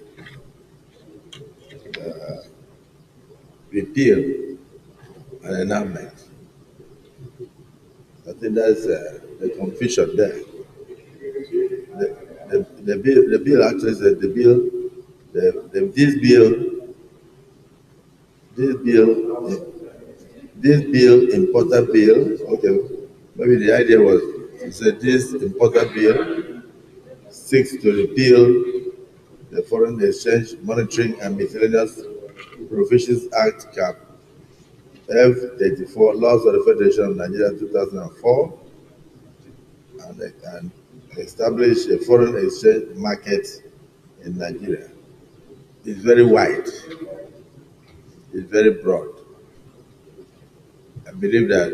repeal and enactment. I think that's the confusion there. The bill actually says this bill, important bill, okay, maybe the idea was to say this important bill seeks to repeal the Foreign Exchange Monitoring and Miscellaneous Provisions Act Cap F-34, Laws of the Federation of Nigeria 2004, and establish a foreign exchange market in Nigeria. It's very wide. It's very broad. I believe that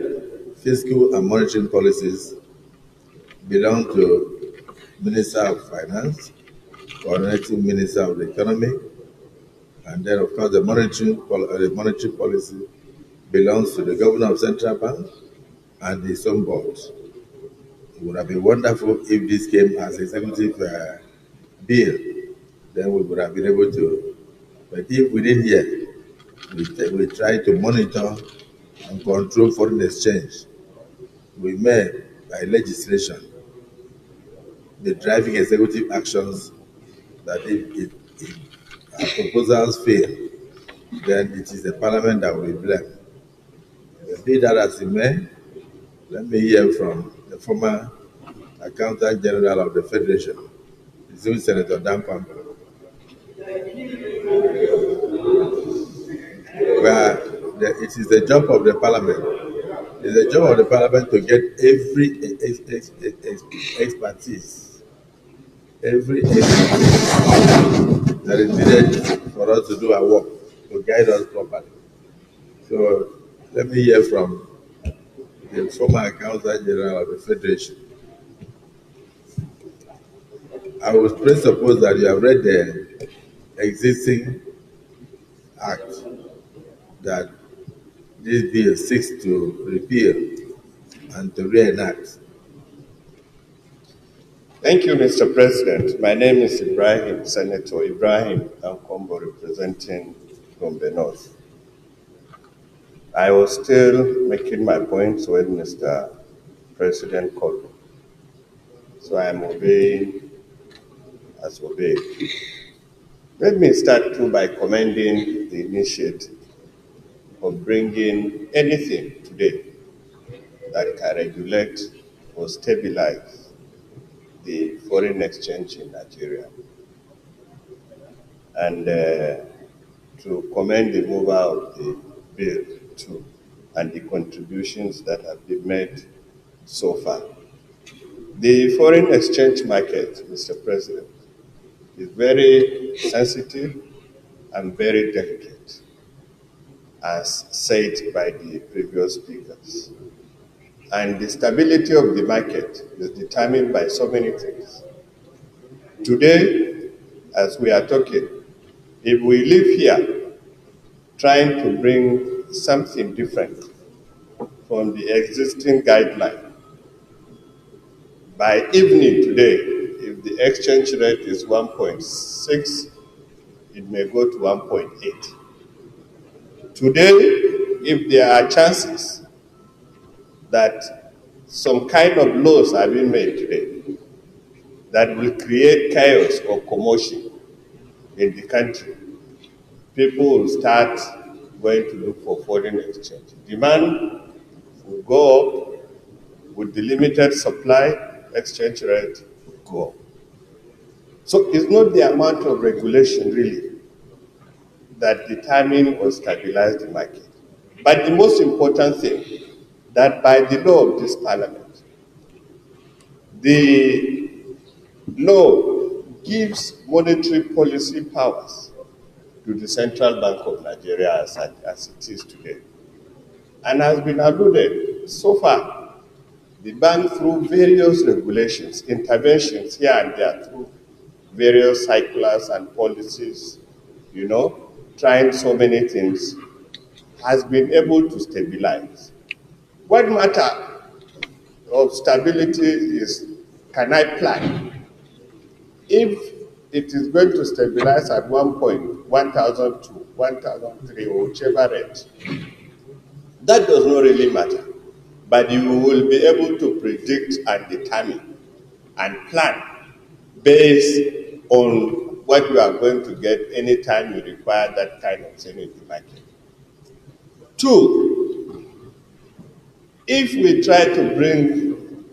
fiscal and monetary policies belong to Minister of Finance, coordinating Minister of the Economy, and then of course the monetary policy belongs to the Governor of Central Bank and the Sum Board. It would have been wonderful if this came as executive bill, then we would have been able to. But if we didn't hear, we try to monitor and control foreign exchange. We may, by legislation, be driving executive actions that if our proposals fail, then it is the parliament that will be blamed. Be that as it may, let me hear from the former Accountant General of the Federation, Senator Dan Pampa. Where it is the job of the parliament. It is the job of the parliament to get every expertise that is needed for us to do our work, to guide us properly. So let me hear from the former Accountant General of the Federation. I would presuppose that you have read the existing act that this bill seeks to repeal and to reenact. Thank you, Mr. President. My name is Ibrahim, Senator Ibrahim Ankombo, representing Gombe North. I was still making my points when Mr. President called me. So I am obeying as obeyed. Let me start too by commending the initiative of bringing anything today that can regulate or stabilize the foreign exchange in Nigeria. And to commend the mover of the bill too, and the contributions that have been made so far. The foreign exchange market, Mr. President, is very sensitive and very delicate, as said by the previous speakers. And the stability of the market is determined by so many things. Today, as we are talking, if we live here trying to bring something different from the existing guideline, by evening today, if the exchange rate is 1.6, it may go to 1.8. Today, if there are chances that some kind of laws are being made today that will create chaos or commotion in the country, people will start going to look for foreign exchange. Demand will go up with the limited supply, exchange rate will go up. So it's not the amount of regulation really that determine or stabilize the market. But the most important thing that by the law of this parliament, the law gives monetary policy powers to the Central Bank of Nigeria as it is today. And has been alluded, so far, the bank through various regulations, interventions here and there, through various circulars and policies, trying so many things, has been able to stabilize. What matter of stability is, can I plan? If it is going to stabilize at one point, 1,002, 1,003, or whichever rate, that does not really matter. But you will be able to predict and determine and plan based on what you are going to get anytime you require that kind of thing in the market. Two, if we try to bring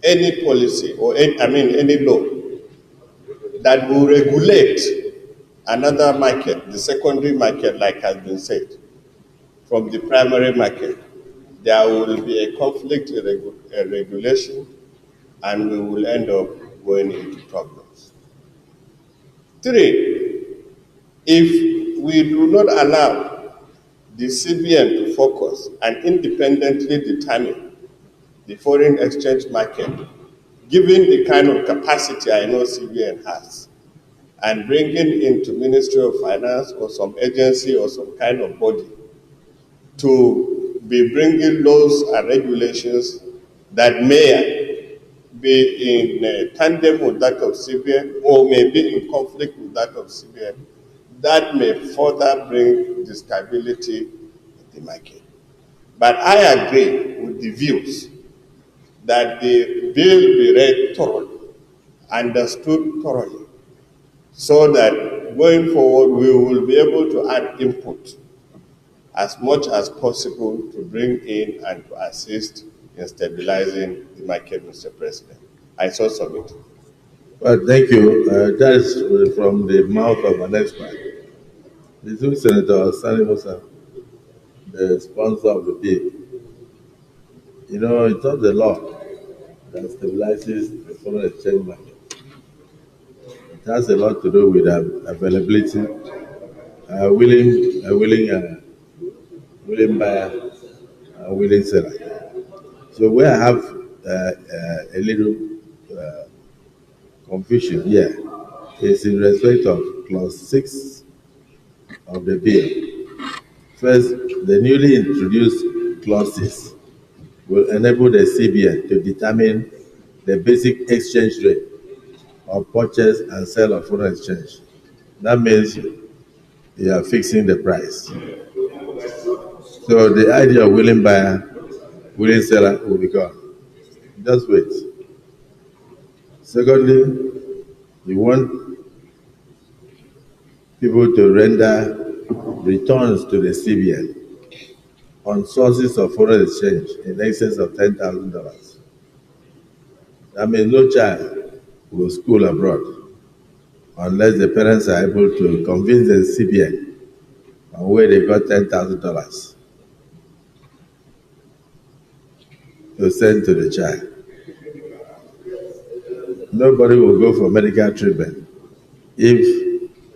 any policy or any law that will regulate another market, the secondary market, like has been said, from the primary market, there will be a conflict in regulation, and we will end up going into problems. Three, if we do not allow the CBN to focus and independently determine the foreign exchange market, given the kind of capacity I know CBN has, and bringing into Ministry of Finance or some agency or some kind of body to be bringing laws and regulations that may be in tandem with that of CBN or may be in conflict with that of CBN, that may further bring the stability in the market. But I agree with the views that the bill be read thoroughly, understood thoroughly, so that going forward we will be able to add input as much as possible to bring in and to assist in stabilizing the market, Mr. President. I so submit. Well, thank you. That is from the mouth of an expert. The two Senator Sani Musa, the sponsor of the bill. It's not the law that stabilizes the foreign exchange market. It has a lot to do with availability, willing buyer, willing seller. So where I have a little confusion here is in respect of clause 6 of the bill. First, the newly introduced clauses will enable the CBN to determine the basic exchange rate of purchase and sale of foreign exchange. That means you are fixing the price. So the idea of willing buyer, willing seller will be gone. Just wait. Secondly, you want people to render returns to the CBN on sources of foreign exchange in excess of $10,000. That means no child will school abroad unless the parents are able to convince the CBN on where they got $10,000 to send to the child. Nobody will go for medical treatment if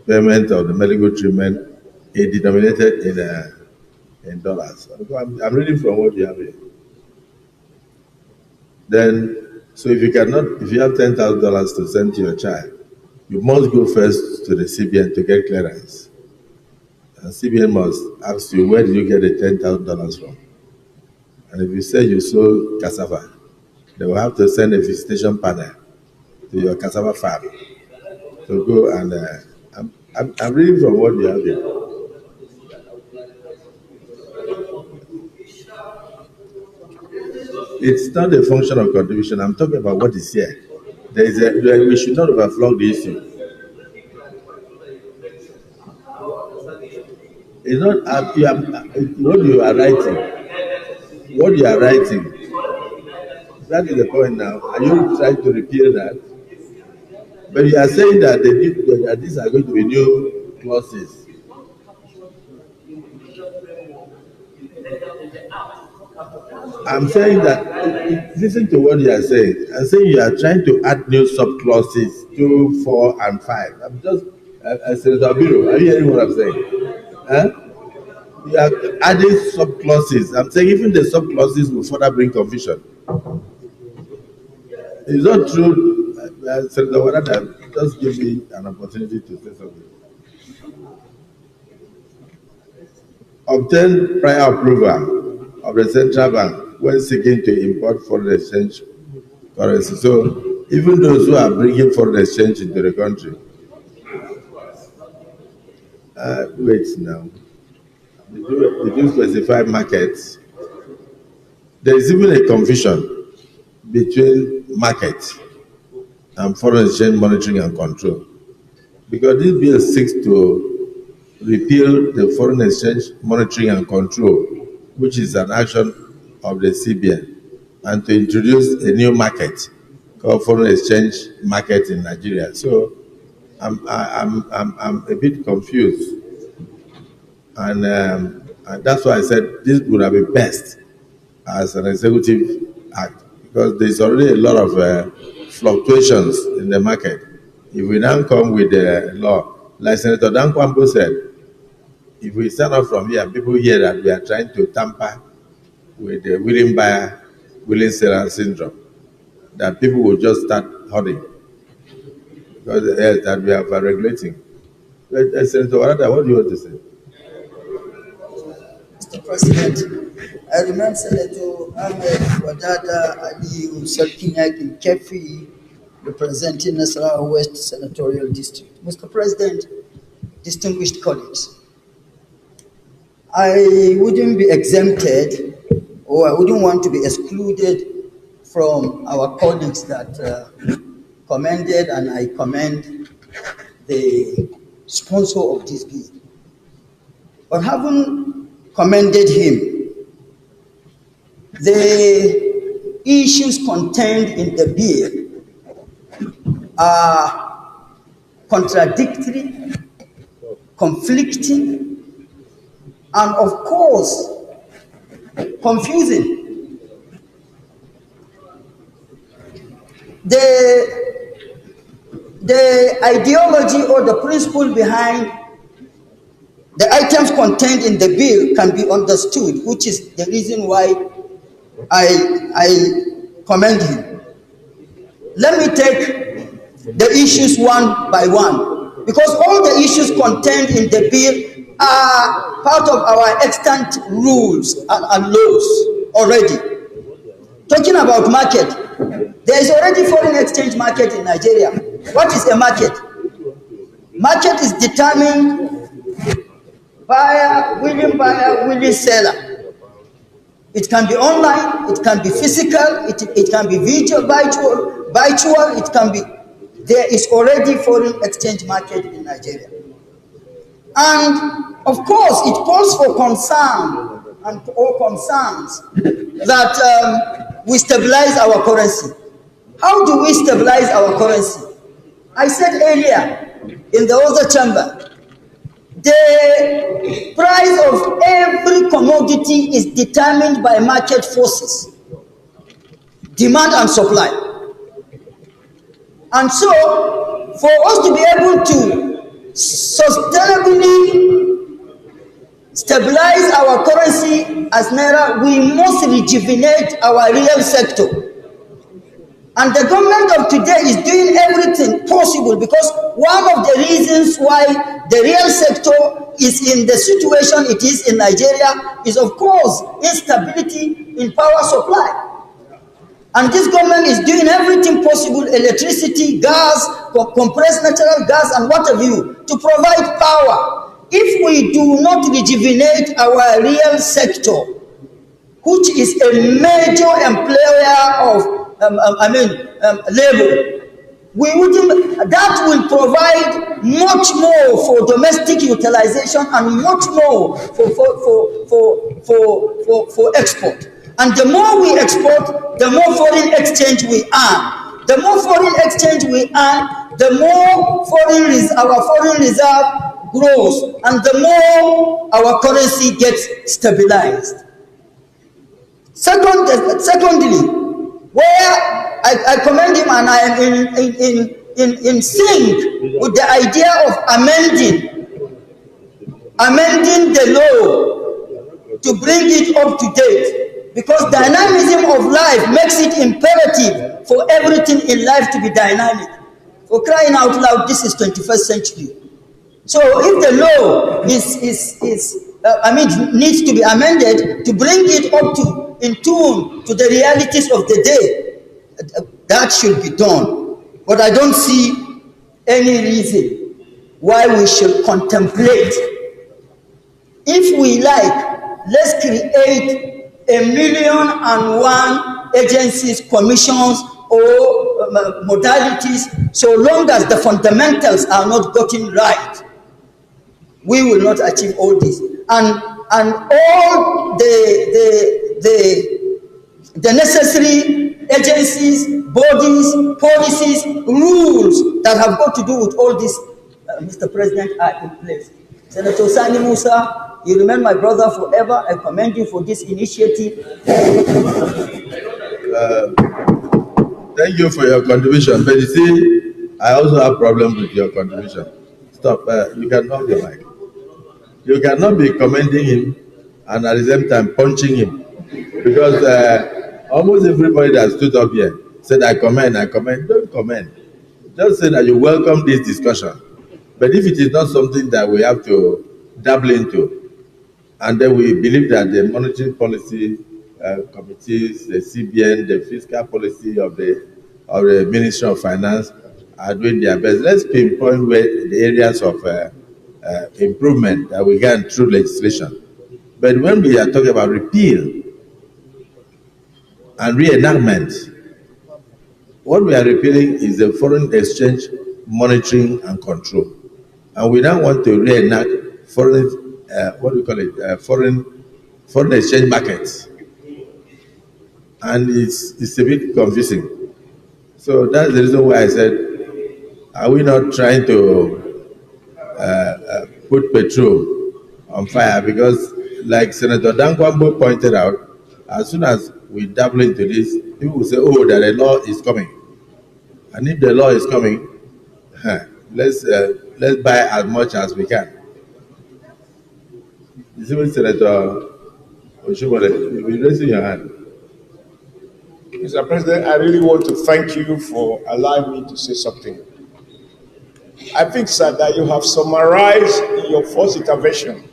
payment of the medical treatment is denominated in dollars. I'm reading from what you have here. Then, so if you have $10,000 to send to your child, you must go first to the CBN to get clearance. And CBN must ask you, where did you get the $10,000 from? And if you say you sold cassava, they will have to send a visitation panel to your cassava farm to go and I'm reading from what you have here. It's not a function of contribution. I'm talking about what is here. We should not overflog the issue. It's not what you are writing. What you are writing. That is the point now. Are you trying to repeal that? But you are saying that that these are going to be new clauses. I'm saying that, listen to what you are saying. I'm saying you are trying to add new sub-clauses 2, 4, and 5. I'm just, Senator Biro, are you hearing what I'm saying? Huh? You are adding sub-clauses. I'm saying even the sub-clauses will further bring confusion. It's not true, Senator Warada, just give me an opportunity to say something. Obtain prior approval of the central bank when seeking to import foreign exchange currency. So even those who are bringing foreign exchange into the country, wait now, did you specify markets? There is even a confusion between market and foreign exchange monitoring and control, because this bill seeks to repeal the foreign exchange monitoring and control, which is an action of the CBN, and to introduce a new market called foreign exchange market in Nigeria. So I'm a bit confused, and that's why I said this would have been best as an executive act, because there's already a lot of fluctuations in the market. If we now come with the law, like Senator Dan Kwambo said, if we stand up from here, people hear that we are trying to tamper with the willing buyer, willing seller syndrome, that people will just start hoarding because that we are regulating. But, Senator Warada, what do you want to say? Mr. President, I remember Senator Ahmed Wadada Ali Sarkinyak Kefi, representing Nasarawa West Senatorial District. Mr. President, distinguished colleagues, I wouldn't be exempted, or I wouldn't want to be excluded from our colleagues that commended, and I commend the sponsor of this bill. But having commended him, the issues contained in the bill are contradictory, conflicting, and of course, confusing. The ideology or the principle behind the items contained in the bill can be understood, which is the reason why I commend him. Let me take the issues one by one, because all the issues contained in the bill are part of our extant rules and laws already. Talking about market, there is already foreign exchange market in Nigeria. What is a market? Market is determined buyer, willing seller. It can be online, it can be physical, it can be virtual, it can be. There is already foreign exchange market in Nigeria. And of course, it calls for concern and all concerns that we stabilize our currency. How do we stabilize our currency? I said earlier in the other chamber, the price of every commodity is determined by market forces, demand and supply. And so, for us to be able to sustainably stabilize our currency as Naira, we must rejuvenate our real sector. And the government of today is doing everything possible, because one of the reasons why the real sector is in the situation it is in Nigeria is, of course, instability in power supply. And this government is doing everything possible, electricity, gas, compressed natural gas, and what have you, to provide power. If we do not rejuvenate our real sector, which is a major employer of labor, that will provide much more for domestic utilization and much more for export. And the more we export, the more foreign exchange we earn. The more foreign exchange we earn, the more our foreign reserve grows and the more our currency gets stabilized. Secondly, where I commend him and I am in sync with the idea of amending the law to bring it up to date, because dynamism of life makes it imperative for everything in life to be dynamic. For crying out loud, this is 21st century. So if the law needs to be amended to bring it up to in tune to the realities of the day, that should be done. But I don't see any reason why we should contemplate. If we like, let's create 1,000,001 agencies, commissions, or modalities, so long as the fundamentals are not gotten right. We will not achieve all this, and all the necessary agencies, bodies, policies, rules that have got to do with all this, Mr. President, are in place. Senator Sani Musa, you remain my brother forever. I commend you for this initiative. Thank you for your contribution. But you see, I also have problems with your contribution. Stop. You can off your mic. You cannot be commending him and at the same time punching him, because almost everybody that stood up here said, I commend. Don't commend. Just say that you welcome this discussion. But if it is not something that we have to dabble into, and then we believe that the monetary policy committees, the CBN, the fiscal policy of the Ministry of Finance are doing their best, let's pinpoint where the areas of improvement that we can through legislation. But when we are talking about repeal and reenactment, what we are repealing is the foreign exchange monitoring and control. And we now want to reenact foreign, foreign exchange markets. And it's a bit confusing. So that's the reason why I said, are we not trying to put petrol on fire? Because like Senator Dankwambo pointed out, as soon as we dabble into this, people will say, oh, that a law is coming. And if the law is coming, let's buy as much as we can. You see what Senator Oshomole, you've been raising your hand. Mr. President, I really want to thank you for allowing me to say something. I think, sir, that you have summarized in your first intervention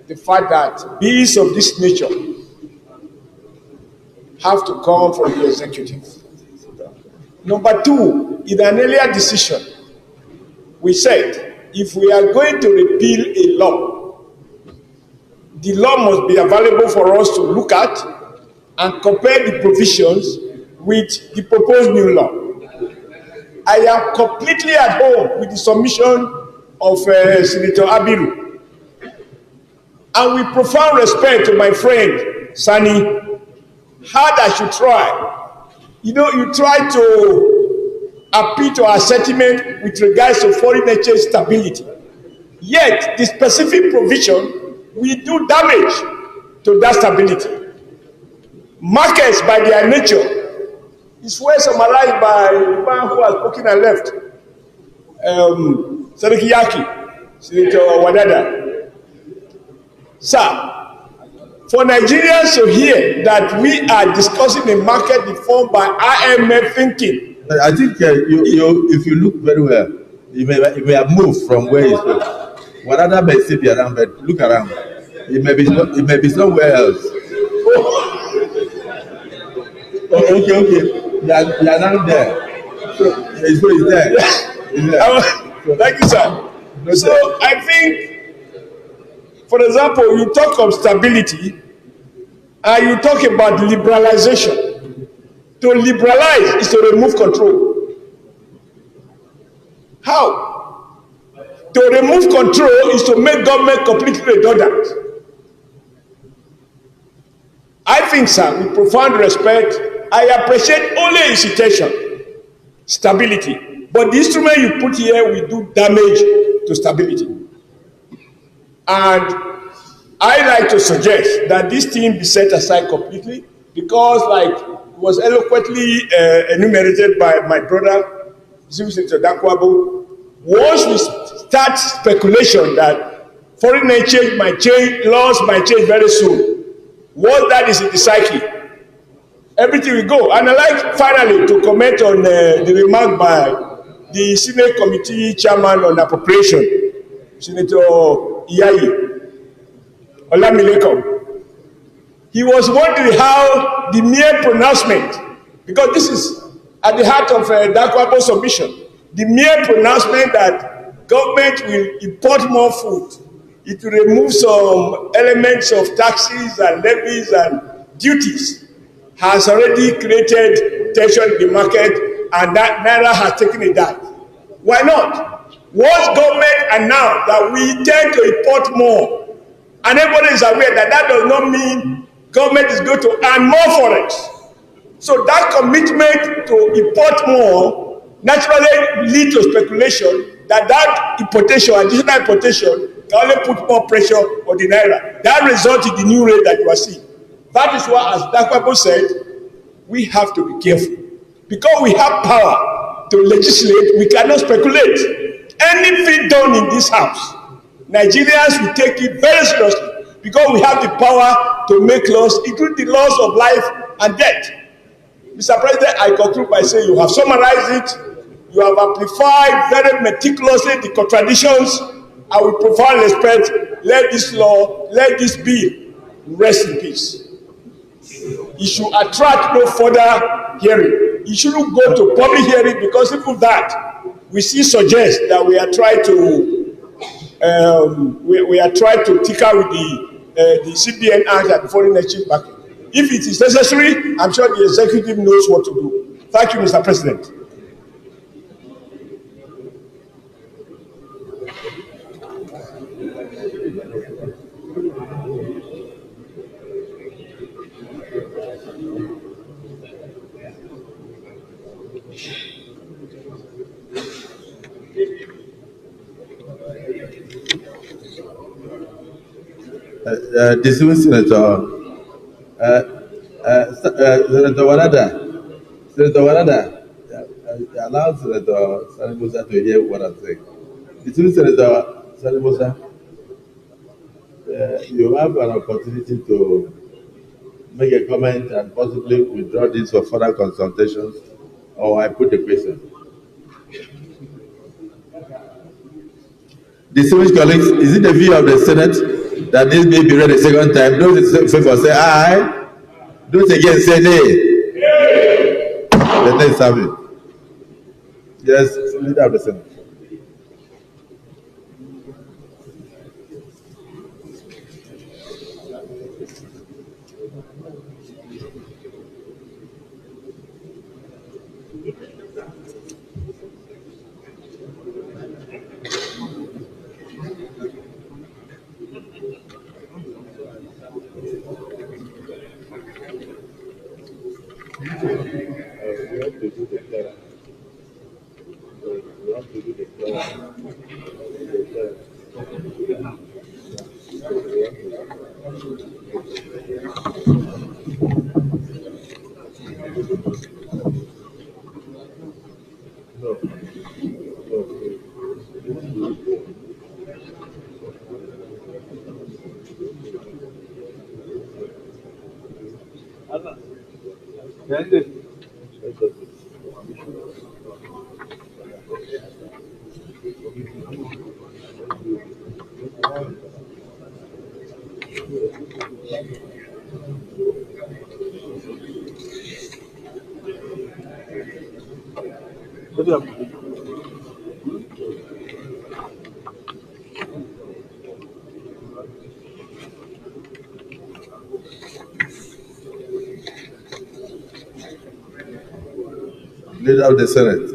the fact that bills of this nature have to come from the executive. Number two, in an earlier decision, we said if we are going to repeal a law, the law must be available for us to look at and compare the provisions with the proposed new law. I am completely at home with the submission of Senator Abiru. And with profound respect to my friend Sani, hard as you try, you try to appeal to our sentiment with regards to foreign exchange stability. Yet, the specific provision will do damage to that stability. Markets, by their nature, is well summarized by the man who has spoken and left, Senator Yaki, Senator Wadada. Sir, for Nigerians to hear that we are discussing a market reform by IMF thinking. I think if you look very well, you may have moved from where you spoke. Wadada may still be around, but look around. It may be somewhere else. Oh, okay. You are now there. So it's there. Thank you, sir. So I think, for example, you talk of stability and you talk about liberalization. To liberalize is to remove control. How? To remove control is to make government completely redundant. I think, sir, with profound respect, I appreciate only incitation, stability. But the instrument you put here will do damage to stability. And I like to suggest that this thing be set aside completely because, like was eloquently enumerated by my brother, Senator Dakwabo, once we start speculation that foreign exchange might change, laws might change very soon, once that is in the psyche, everything will go. And I like finally to comment on the remark by the Senate Committee Chairman on Appropriation, Senator Iyayi Olamilekan. He was wondering how the mere pronouncement, because this is at the heart of Dakwabo's submission, the mere pronouncement that government will import more food, it will remove some elements of taxes and levies and duties, has already created tension in the market, and that Naira has taken a dive. Why not? Once government announced that we intend to import more, and everybody is aware that that does not mean government is going to earn more forex. So that commitment to import more naturally lead to speculation that importation, additional importation, can only put more pressure on the Naira. That results in the new rate that you are seeing. That is why, as Dakwabo said, we have to be careful. Because we have power to legislate, we cannot speculate. Anything done in this house, Nigerians will take it very seriously because we have the power to make laws, including the laws of life and death. Mr. President, I conclude by saying you have summarized it, you have amplified very meticulously the contradictions. I will provide respect. Let this law, let this bill rest in peace. It should attract no further hearing. It shouldn't go to public hearing because even that we see suggest that we are trying to we are trying to tinker with the CBN Act and foreign exchange market. If it is necessary, I'm sure the executive knows what to do. Thank you, Mr. President. Distinguished Senator, Senator Warada, allow Senator Sanimusa to hear what I'm saying. Distinguished Senator Sanimusa, you have an opportunity to make a comment and possibly withdraw this for further consultations, or I put the question. Distinguished colleagues, is it the view of the Senate that this bill be read a second time? Those in favor say aye. Those against say nay. The next have it. Yes, leader of the Senate. Leader of the Senate.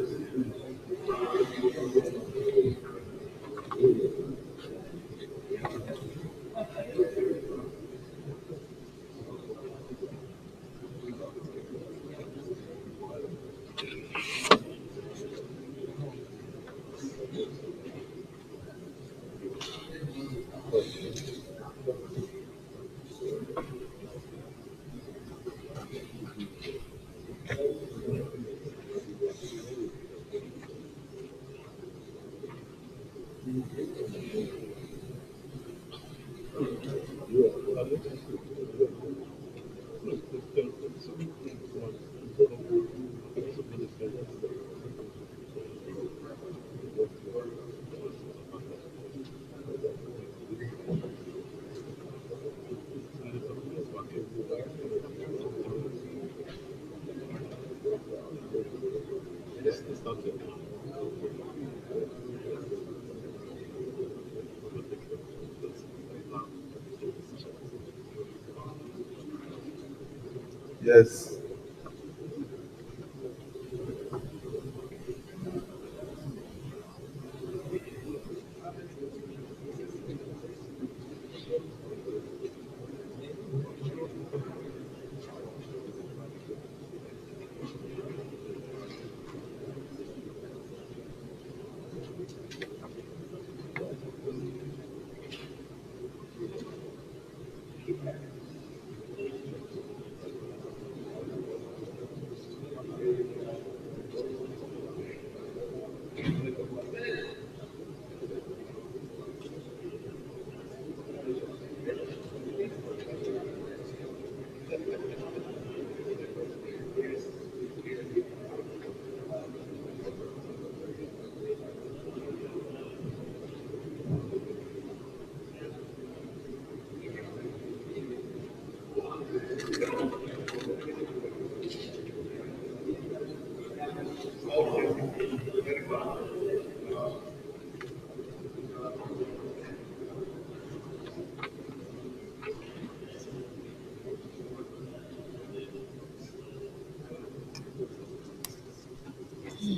Yes.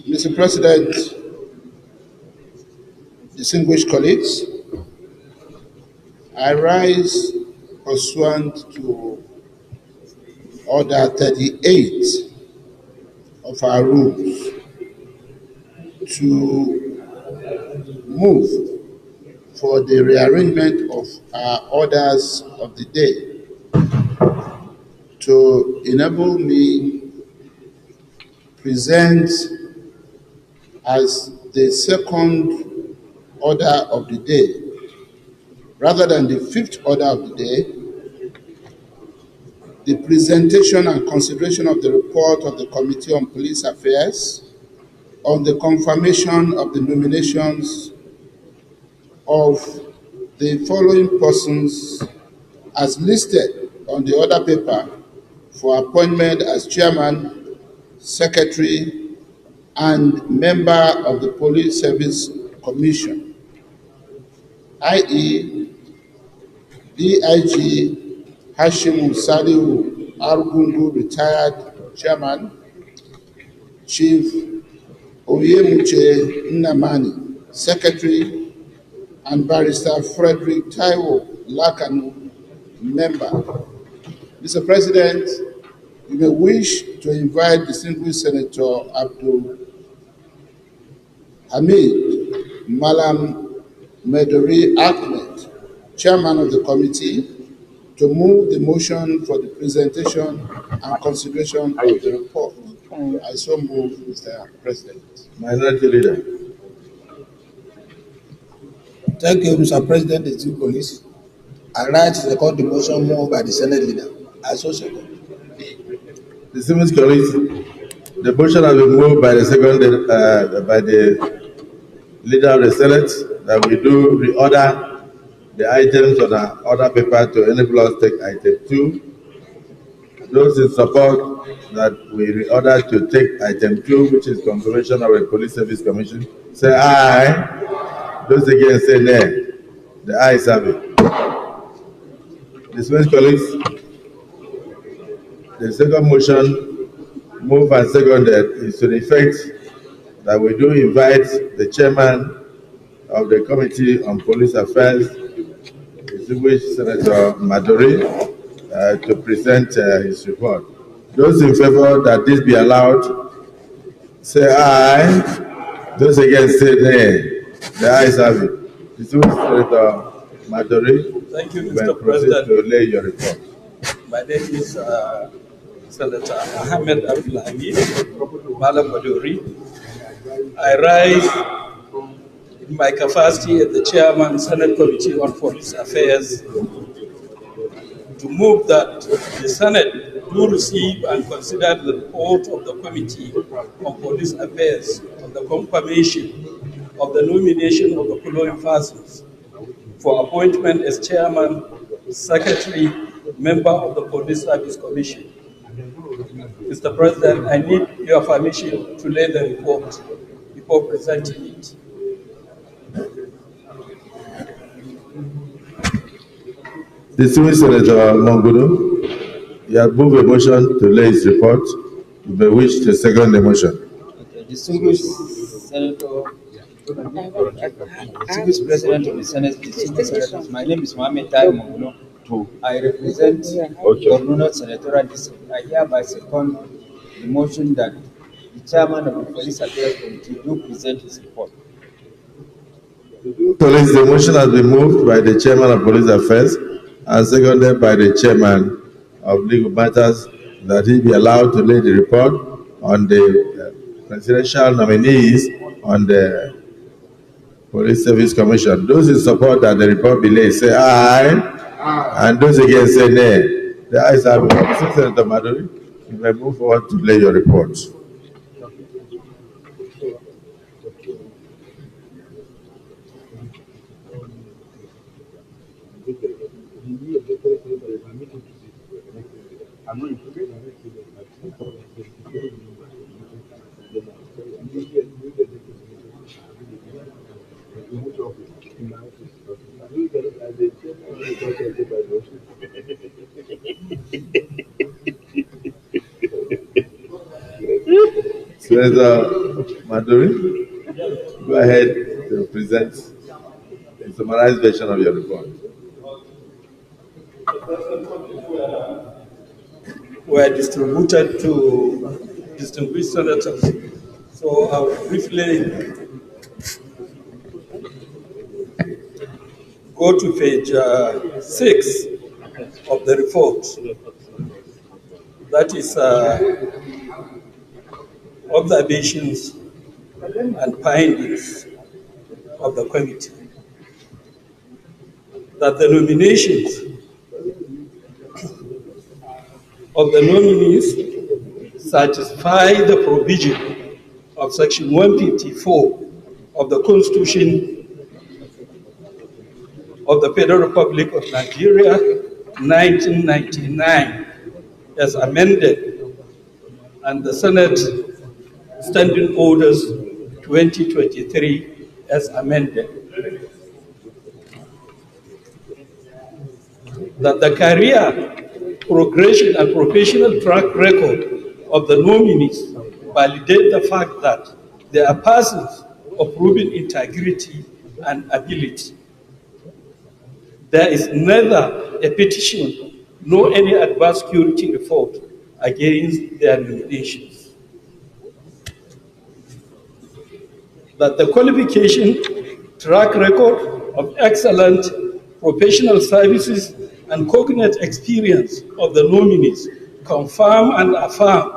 Mr. President, distinguished colleagues, I rise pursuant to Order 38 of our rules to move for the rearrangement of our orders of the day to enable me present as the second order of the day, rather than the fifth order of the day, the presentation and consideration of the report of the Committee on Police Affairs on the confirmation of the nominations of the following persons as listed on the order paper for appointment as chairman, secretary, and member of the Police Service Commission, i.e. DIG Hashim Salihu Argungu, retired chairman, Chief Oyemuche Nnamani, secretary, and Barrister Frederick Taiwo Lakanu, member. Mr. President, you may wish to invite distinguished Senator Abdul Hamid Malam Medori Ahmed, chairman of the committee, to move the motion for the presentation and consideration of the report. I so move, Mr. President. Minority Leader. Thank you, Mr. President, the two colleagues. I write to second the motion moved by the Senate leader. I so second. Distinguished colleagues, the motion has been moved by the by the leader of the Senate that we do reorder the items on our order paper to enable us to take item 2. Those in support that we reorder to take item 2, which is confirmation of a Police Service Commission, say aye. Those against say nay. The ayes have it. Distinguished colleagues, the second motion, moved and seconded, is to the effect that we do invite the chairman of the Committee on Police Affairs, distinguished Senator Maduri, to present his report. Those in favor that this be allowed, say aye. Those against say nay. The ayes have it. Distinguished Senator Maduri, thank you, you Mr. may proceed President. to lay your report. My name is Senator Ahmed Abdullahi Malam Maduri. I rise in my capacity as the chairman, Senate Committee on Police Affairs, to move that the Senate do receive and consider the report of the Committee on Police Affairs on the confirmation of the nomination of the following persons for appointment as Chairman, Secretary, Member of the Police Service Commission. Mr. President, I need your permission to lay the report before presenting it. Distinguished Senator Monguno, you have moved a motion to lay his report. You may wish to second the motion. Okay. Distinguished Senator, Distinguished President of the Senate, distinguished senators, my name is Mohamed Tai Monguno. I represent Governor Senatorial District. I hereby second the motion that the Chairman of the Police Affairs Committee do present his report. Colleagues, the motion has been moved by the Chairman of Police Affairs and seconded by the Chairman of Legal Matters that he be allowed to lay the report on the presidential nominees on the Police Service Commission. Those in support that the report be laid say aye. And those against say nay. The ayes have it. Senator Maduri, you may move forward to lay your report. Senator Maduri, go ahead to present a summarized version of your report. Were distributed to distinguished senators. So I'll briefly go to page 6 of the report. That is observations and findings of the committee. That the nominations of the nominees satisfy the provision of Section 154 of the Constitution of the Federal Republic of Nigeria, 1999, as amended, and the Senate Standing Orders 2023 as amended. That the career, progression, and professional track record of the nominees validate the fact that they are persons of proven integrity and ability. There is neither a petition nor any adverse security report against their nominations. That the qualification, track record of excellent professional services and cognate experience of the nominees confirm and affirm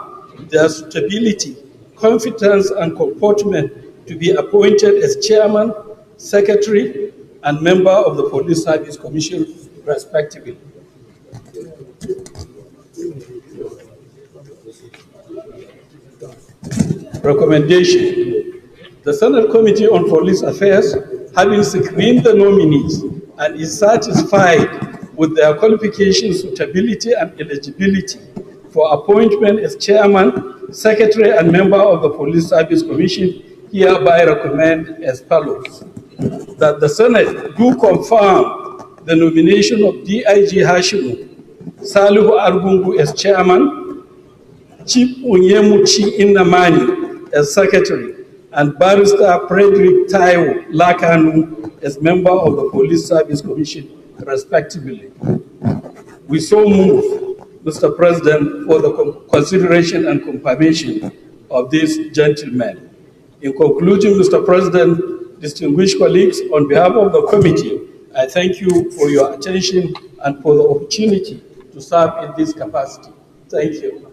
their suitability, competence, and comportment to be appointed as chairman, secretary, and member of the Police Service Commission, respectively. Recommendation. The Senate Committee on Police Affairs, having screened the nominees and is satisfied with their qualifications, suitability, and eligibility for appointment as chairman, secretary, and member of the Police Service Commission, hereby recommend as follows. That the Senate do confirm the nomination of DIG Hashimu Salihu Argungu as chairman, Chief Onyemuchi Inamani as secretary, and Barrister Frederick Taiwo Lakanu as member of the Police Service Commission, respectively. We so move, Mr. President, for the consideration and confirmation of these gentlemen. In conclusion, Mr. President, distinguished colleagues, on behalf of the committee, I thank you for your attention and for the opportunity to serve in this capacity. Thank you.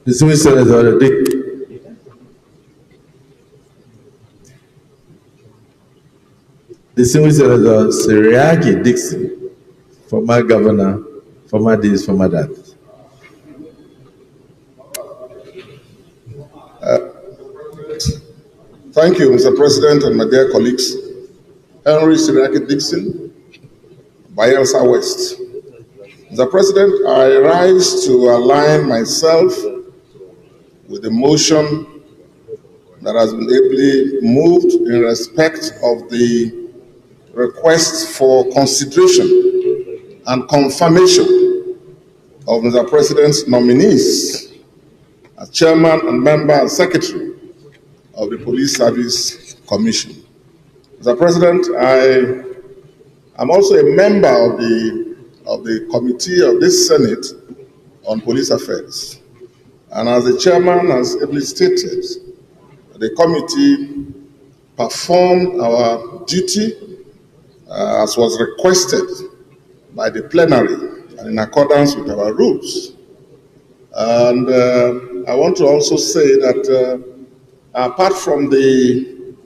Distinguished Senator Dick. Distinguished Senator Siriaki Dixon, former governor Former this, former that. Thank you, Mr. President and my dear colleagues. Henry Siraki Dixon, Bayelsa West. Mr. President, I rise to align myself with the motion that has been ably moved in respect of the request for consideration and confirmation of Mr. President's nominees as Chairman and Member and Secretary of the Police Service Commission. Mr. President, I am also a member of the committee of this Senate on Police Affairs. And as the chairman has ably stated, the committee performed our duty as was requested by the plenary and in accordance with our rules. And I want to also say that apart from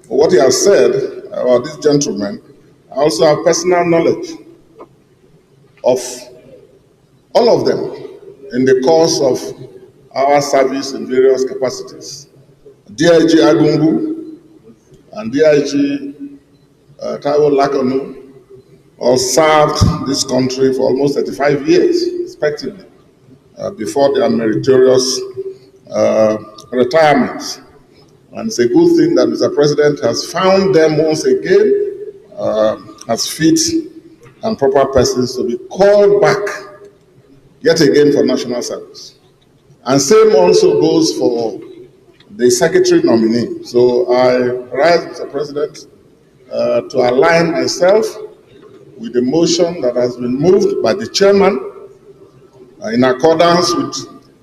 what he has said about this gentleman, I also have personal knowledge of all of them in the course of our service in various capacities. DIG Agungu and DIG Taiwo Lakonu all served this country for almost 35 years, respectively, before their meritorious retirements. And it's a good thing that Mr. President has found them once again as fit and proper persons to be called back yet again for national service. And same also goes for the secretary nominee. So I rise, Mr. President, to align myself with the motion that has been moved by the chairman in accordance with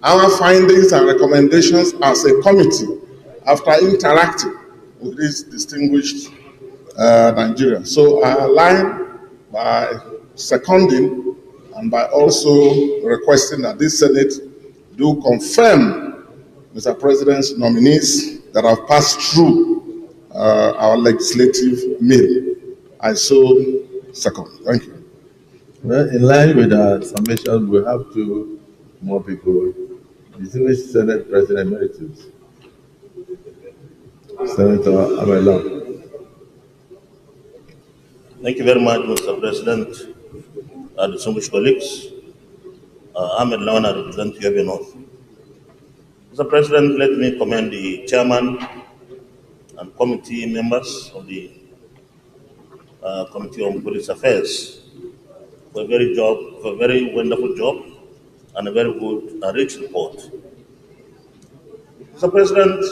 our findings and recommendations as a committee after interacting with this distinguished Nigerian. So I align by seconding and by also requesting that this Senate do confirm Mr. President's nominees that have passed through our legislative mill. I so second. Thank you. Well, in line with our summation, we have two more people. Distinguished Senate President Emeritus, Senator Amela. Thank you very much, Mr. President, distinguished colleagues. Ahmed Lawan, I represent Yobe North. Mr. President, let me commend the chairman and committee members of the Committee on Police Affairs for a very wonderful job and a very good and rich report. Mr. President,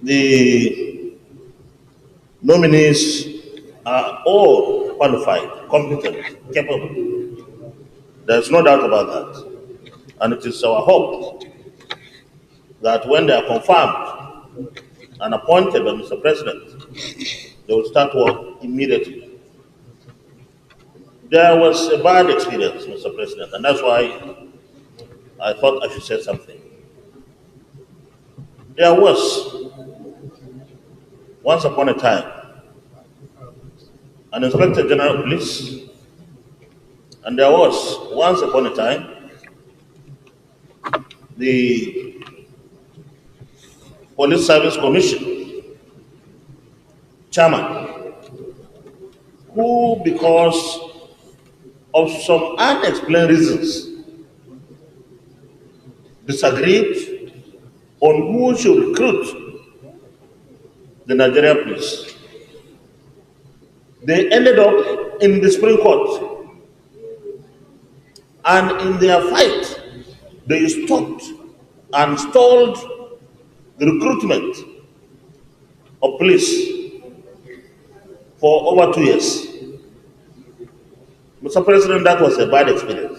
the nominees are all qualified, competent, capable. There's no doubt about that. And it is our hope that when they are confirmed and appointed by Mr. President, they will start work immediately. There was a bad experience, Mr. President, and that's why I thought I should say something. There was, once upon a time, an Inspector General of Police, and there was, once upon a time, the Police Service Commission chairman, who, because of some unexplained reasons, disagreed on who should recruit the Nigerian police. They ended up in the Supreme Court, and in their fight, they stopped and stalled the recruitment of police for over 2 years. Mr. President, that was a bad experience.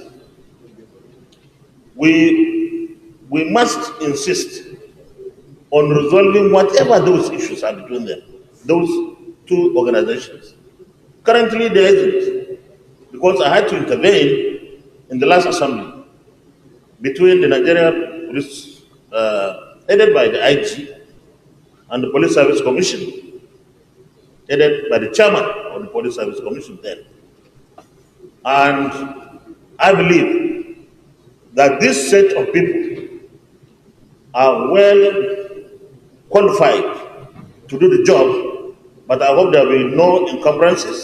We must insist on resolving whatever those issues are between them, those two organizations. Currently, there isn't, because I had to intervene in the last assembly between the Nigeria Police, headed by the IG, and the Police Service Commission, headed by the chairman of the Police Service Commission then. And I believe that this set of people are well qualified to do the job, but I hope there will be no encumbrances.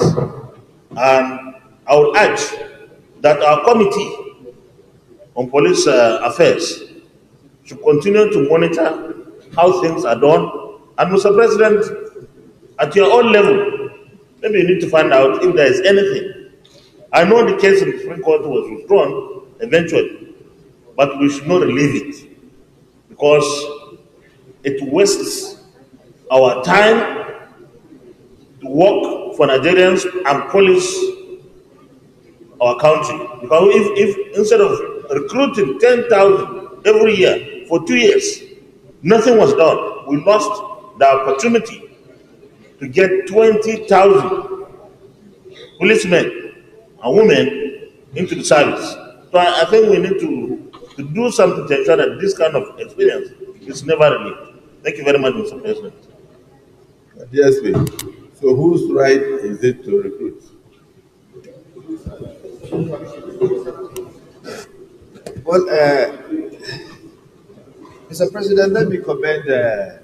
And I would urge that our committee on police affairs should continue to monitor how things are done. And Mr. President, at your own level, maybe you need to find out if there is anything. I know the case in the Supreme Court was withdrawn eventually, but we should not relieve it because it wastes our time to work for Nigerians and police our country. Because if instead of recruiting 10,000 every year for 2 years, nothing was done, we lost the opportunity to get 20,000 policemen and women into the service. So I think we need to do something to ensure that this kind of experience is never repeated. Thank you very much, Mr. President. DSP, so whose right is it to recruit? Well, Mr. President, let me commend the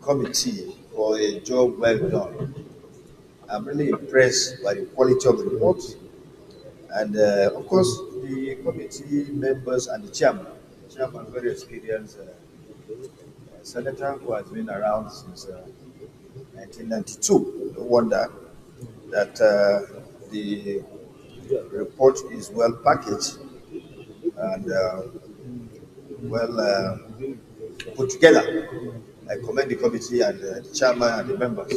committee for a job well done. I'm really impressed by the quality of the report. And of course, the committee members and the chairman, very experienced senator who has been around since 1992. No wonder that the report is well packaged and well put together. I commend the committee and the chairman and the members.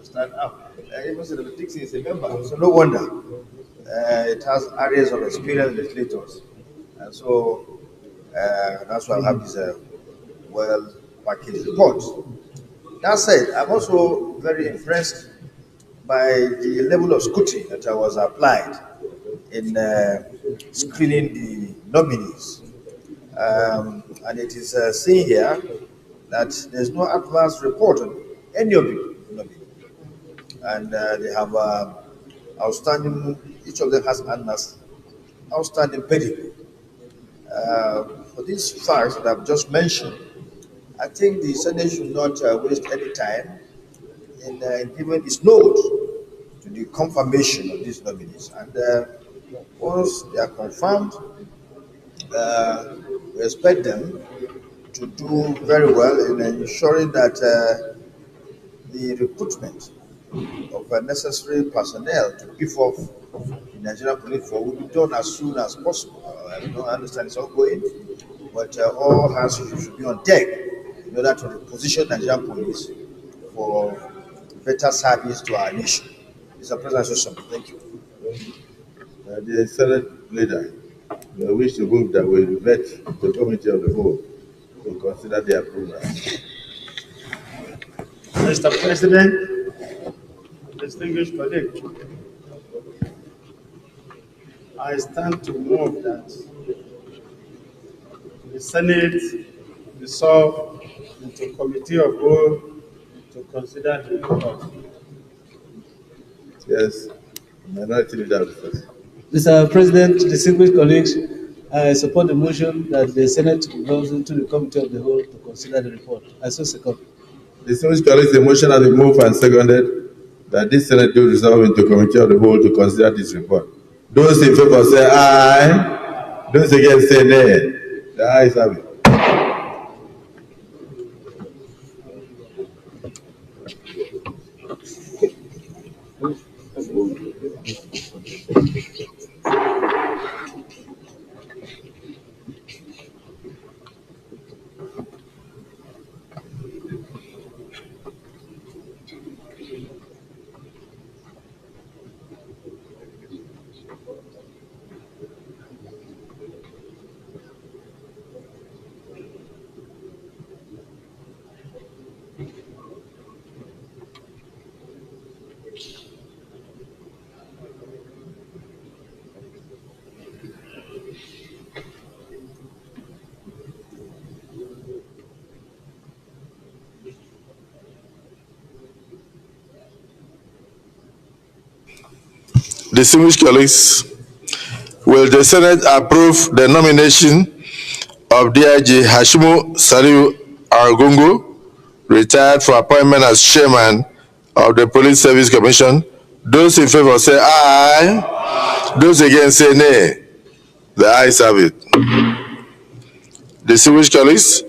Stand up. Even Senator Dixon is a member, so no wonder. It has areas of experience legislators, and so that's why I have this well packaged report. That said, I'm also very impressed by the level of scrutiny that was applied in screening the nominees. And it is seen here that there's no adverse report on any of the nominees. And they have outstanding, each of them has an outstanding pedigree. For these facts that I've just mentioned, I think the Senate should not waste any time in giving its note to the confirmation of these nominees. And once they are confirmed, we expect them to do very well in ensuring that the recruitment of necessary personnel to beef up the Nigerian police force will be done as soon as possible. I don't understand it's ongoing, but all hands should be on deck in order to reposition Nigerian police for better service to our nation. Mr. President, thank you. The Senate leader, I wish to move that we vet the committee of the whole to consider the approval. Mr. President, distinguished colleagues, I stand to move that the Senate resolve into committee of whole to consider the report. Yes, minority leader first. Mr. President, distinguished colleagues, I support the motion that the Senate goes into the committee of the whole to consider the report. I so second. Distinguished colleagues, the motion has been moved and seconded that this Senate do resolve into committee of the whole to consider this report. Those in favor say aye. Those against say nay. The ayes have it. Distinguished colleagues, Will the Senate approve the nomination of DIG Hashimu Saliu Argungu, retired, for appointment as chairman of the Police Service Commission? Those in favor say aye. Those against say nay. The ayes have it. Distinguished colleagues,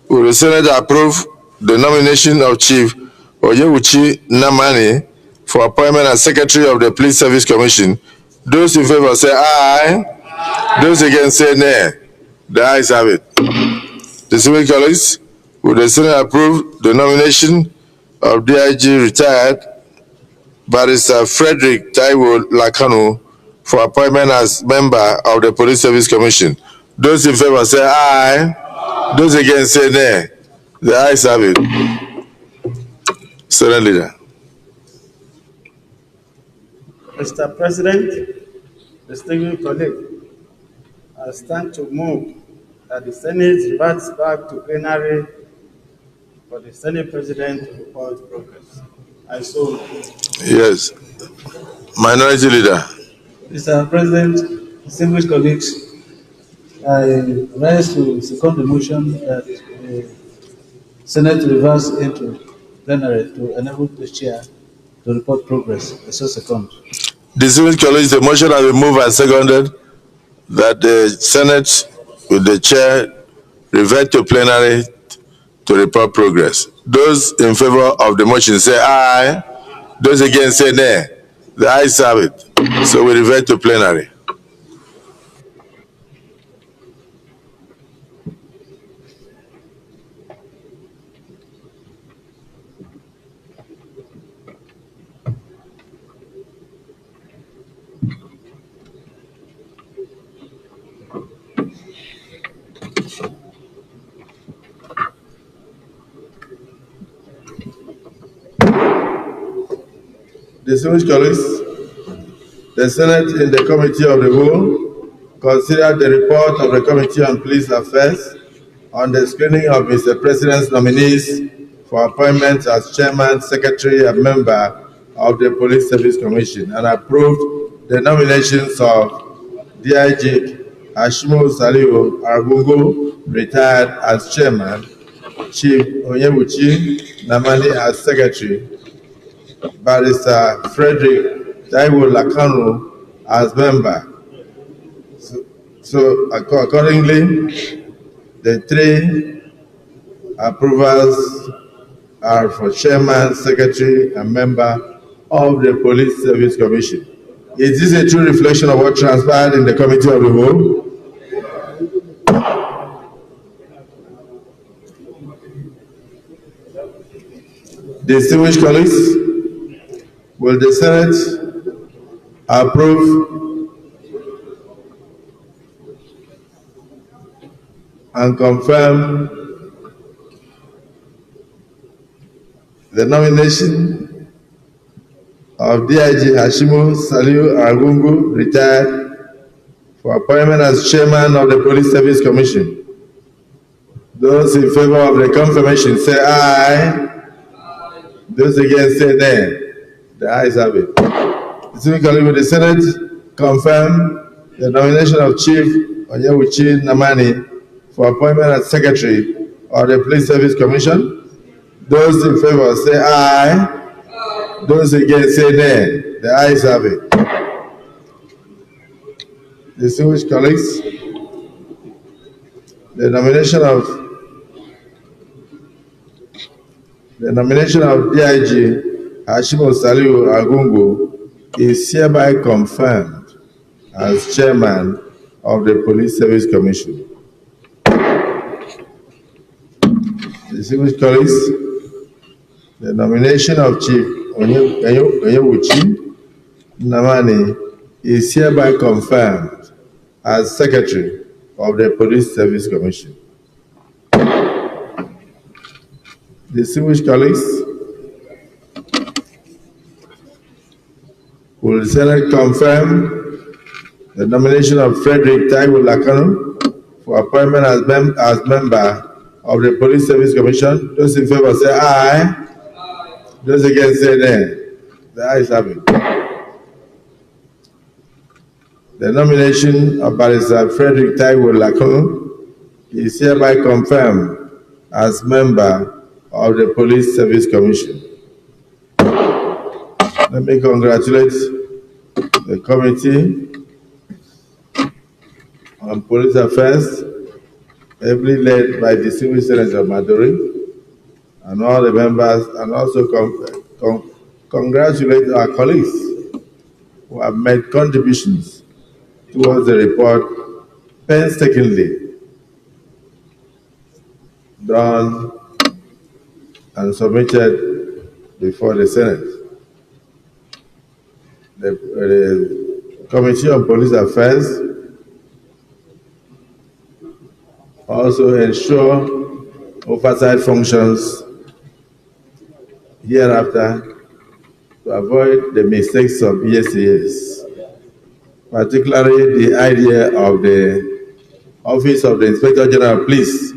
will the Senate approve the nomination of Chief Oyewuchi Namani for appointment as Secretary of the Police Service Commission? Those in favor say aye. Those against say nay. The ayes have it. Distinguished colleagues, will the Senate approve the nomination of DIG retired Barrister Frederick Taiwo Lakano for appointment as member of the Police Service Commission? Those in favor say aye. Those against say nay. The ayes have it. Senate Leader. Mr. President, distinguished colleagues, I stand to move that the Senate reverts back to plenary for the Senate President to report progress. I so move. Yes. Minority Leader. Mr. President, distinguished colleagues, I rise to second the motion that the Senate reverse into plenary to enable the chair to report progress. I so second. Distinguished colleagues, the motion has been moved and seconded that the Senate, with the chair, revert to plenary to report progress. Those in favor of the motion say aye. Those against say nay. The ayes have it. So we revert to plenary. Distinguished colleagues, the Senate in the Committee of the Whole considered the report of the Committee on Police Affairs on the screening of Mr. President's nominees for appointment as Chairman, Secretary, and Member of the Police Service Commission and approved the nominations of DIG Hashimu Saliu Argungu, retired, as Chairman, Chief Oyewuchi Namani as Secretary, Barrister Frederick Taiwo Lakano as member. So accordingly, the three approvals are for Chairman, Secretary, and member of the Police Service Commission. Is this a true reflection of what transpired in the Committee of the Whole? Distinguished colleagues, will the Senate approve and confirm the nomination of DIG Hashimu Saliu Argungu, retired, for appointment as Chairman of the Police Service Commission? Those in favor of the confirmation say aye. Those against say nay. The ayes have it. Specifically, will the Senate confirm the nomination of Chief Oyewuchi Namani for appointment as Secretary of the Police Service Commission? Those in favor say aye. Those against say nay. The ayes have it. Distinguished colleagues, the nomination of DIG Hashimu Saliu Argungu is hereby confirmed as Chairman of the Police Service Commission. Distinguished colleagues, the nomination of Chief Oyewuchi Namani is hereby confirmed as Secretary of the Police Service Commission. Distinguished colleagues, will the Senate confirm the nomination of Frederick Taiwo Lakano for appointment as member of the Police Service Commission? Those in favor say aye. Those against say nay. The ayes have it. The nomination of Barrister Frederick Taiwo Lakun is hereby confirmed as member of the Police Service Commission. Let me congratulate the Committee on Police Affairs, ably led by distinguished Senator Maduri, and all the members, and also congratulate our colleagues who have made contributions towards the report painstakingly done and submitted before the Senate. The Committee on Police Affairs also ensure oversight functions hereafter to avoid the mistakes of yesteryears, particularly the idea of the Office of the Inspector General of Police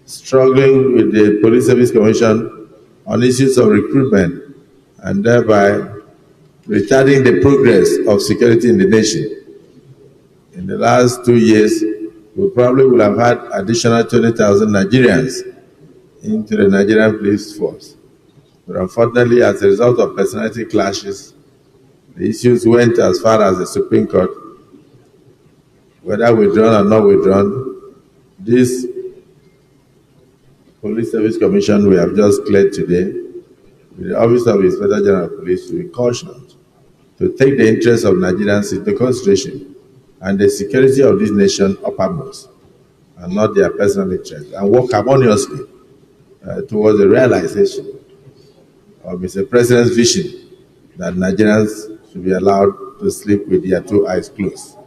struggling with the Police Service Commission on issues of recruitment and thereby retarding the progress of security in the nation. In the last 2 years, we probably would have had additional 20,000 Nigerians into the Nigerian police force. But unfortunately, as a result of personality clashes, the issues went as far as the Supreme Court. Whether withdrawn or not withdrawn, this Police Service Commission we have just cleared today, with the Office of Inspector General of Police, to be cautioned to take the interests of Nigerians into consideration and the security of this nation uppermost, and not their personal interests, and work harmoniously towards the realization of Mr. President's vision that Nigerians should be allowed to sleep with their 2 eyes closed.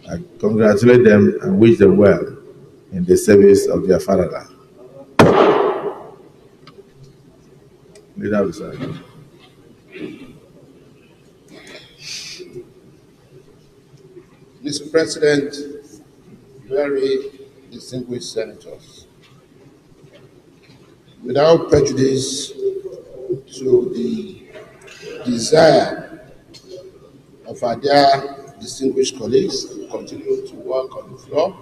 I congratulate them and wish them well in the service of their fatherland. Leader of the Senate. Mr. President, very distinguished senators, without prejudice to the desire of our dear distinguished colleagues to continue to work on the floor,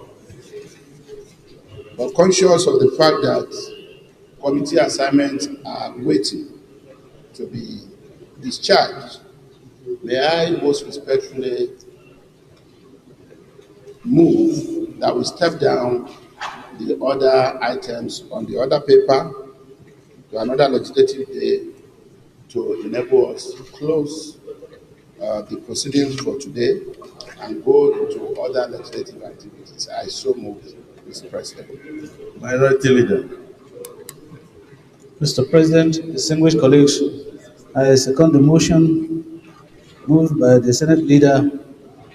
but conscious of the fact that committee assignments are waiting to be discharged, may I most respectfully move that we step down the other items on the other paper to another legislative day to enable us to close the proceedings for today and go into other legislative activities. I so move, Mr. President. Minority Leader. Mr. President, distinguished colleagues, I second the motion moved by the Senate Leader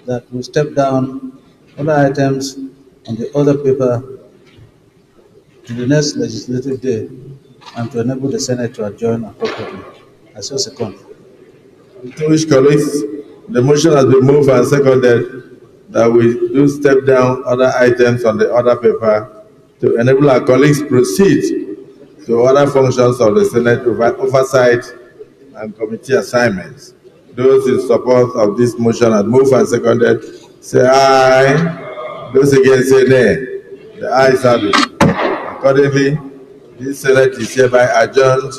that we step down other items on the other paper to the next legislative day and to enable the Senate to adjourn appropriately. I so second. Distinguished colleagues, the motion has been moved and seconded that we do step down other items on the other paper to enable our colleagues proceed to other functions of the Senate oversight and committee assignments. Those in support of this motion have moved and seconded, say aye. Those against say nay. The ayes have it. Accordingly, this Senate is hereby adjourned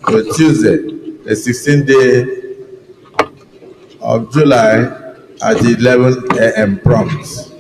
to Tuesday, the 16th day of July at 11 a.m. prompt.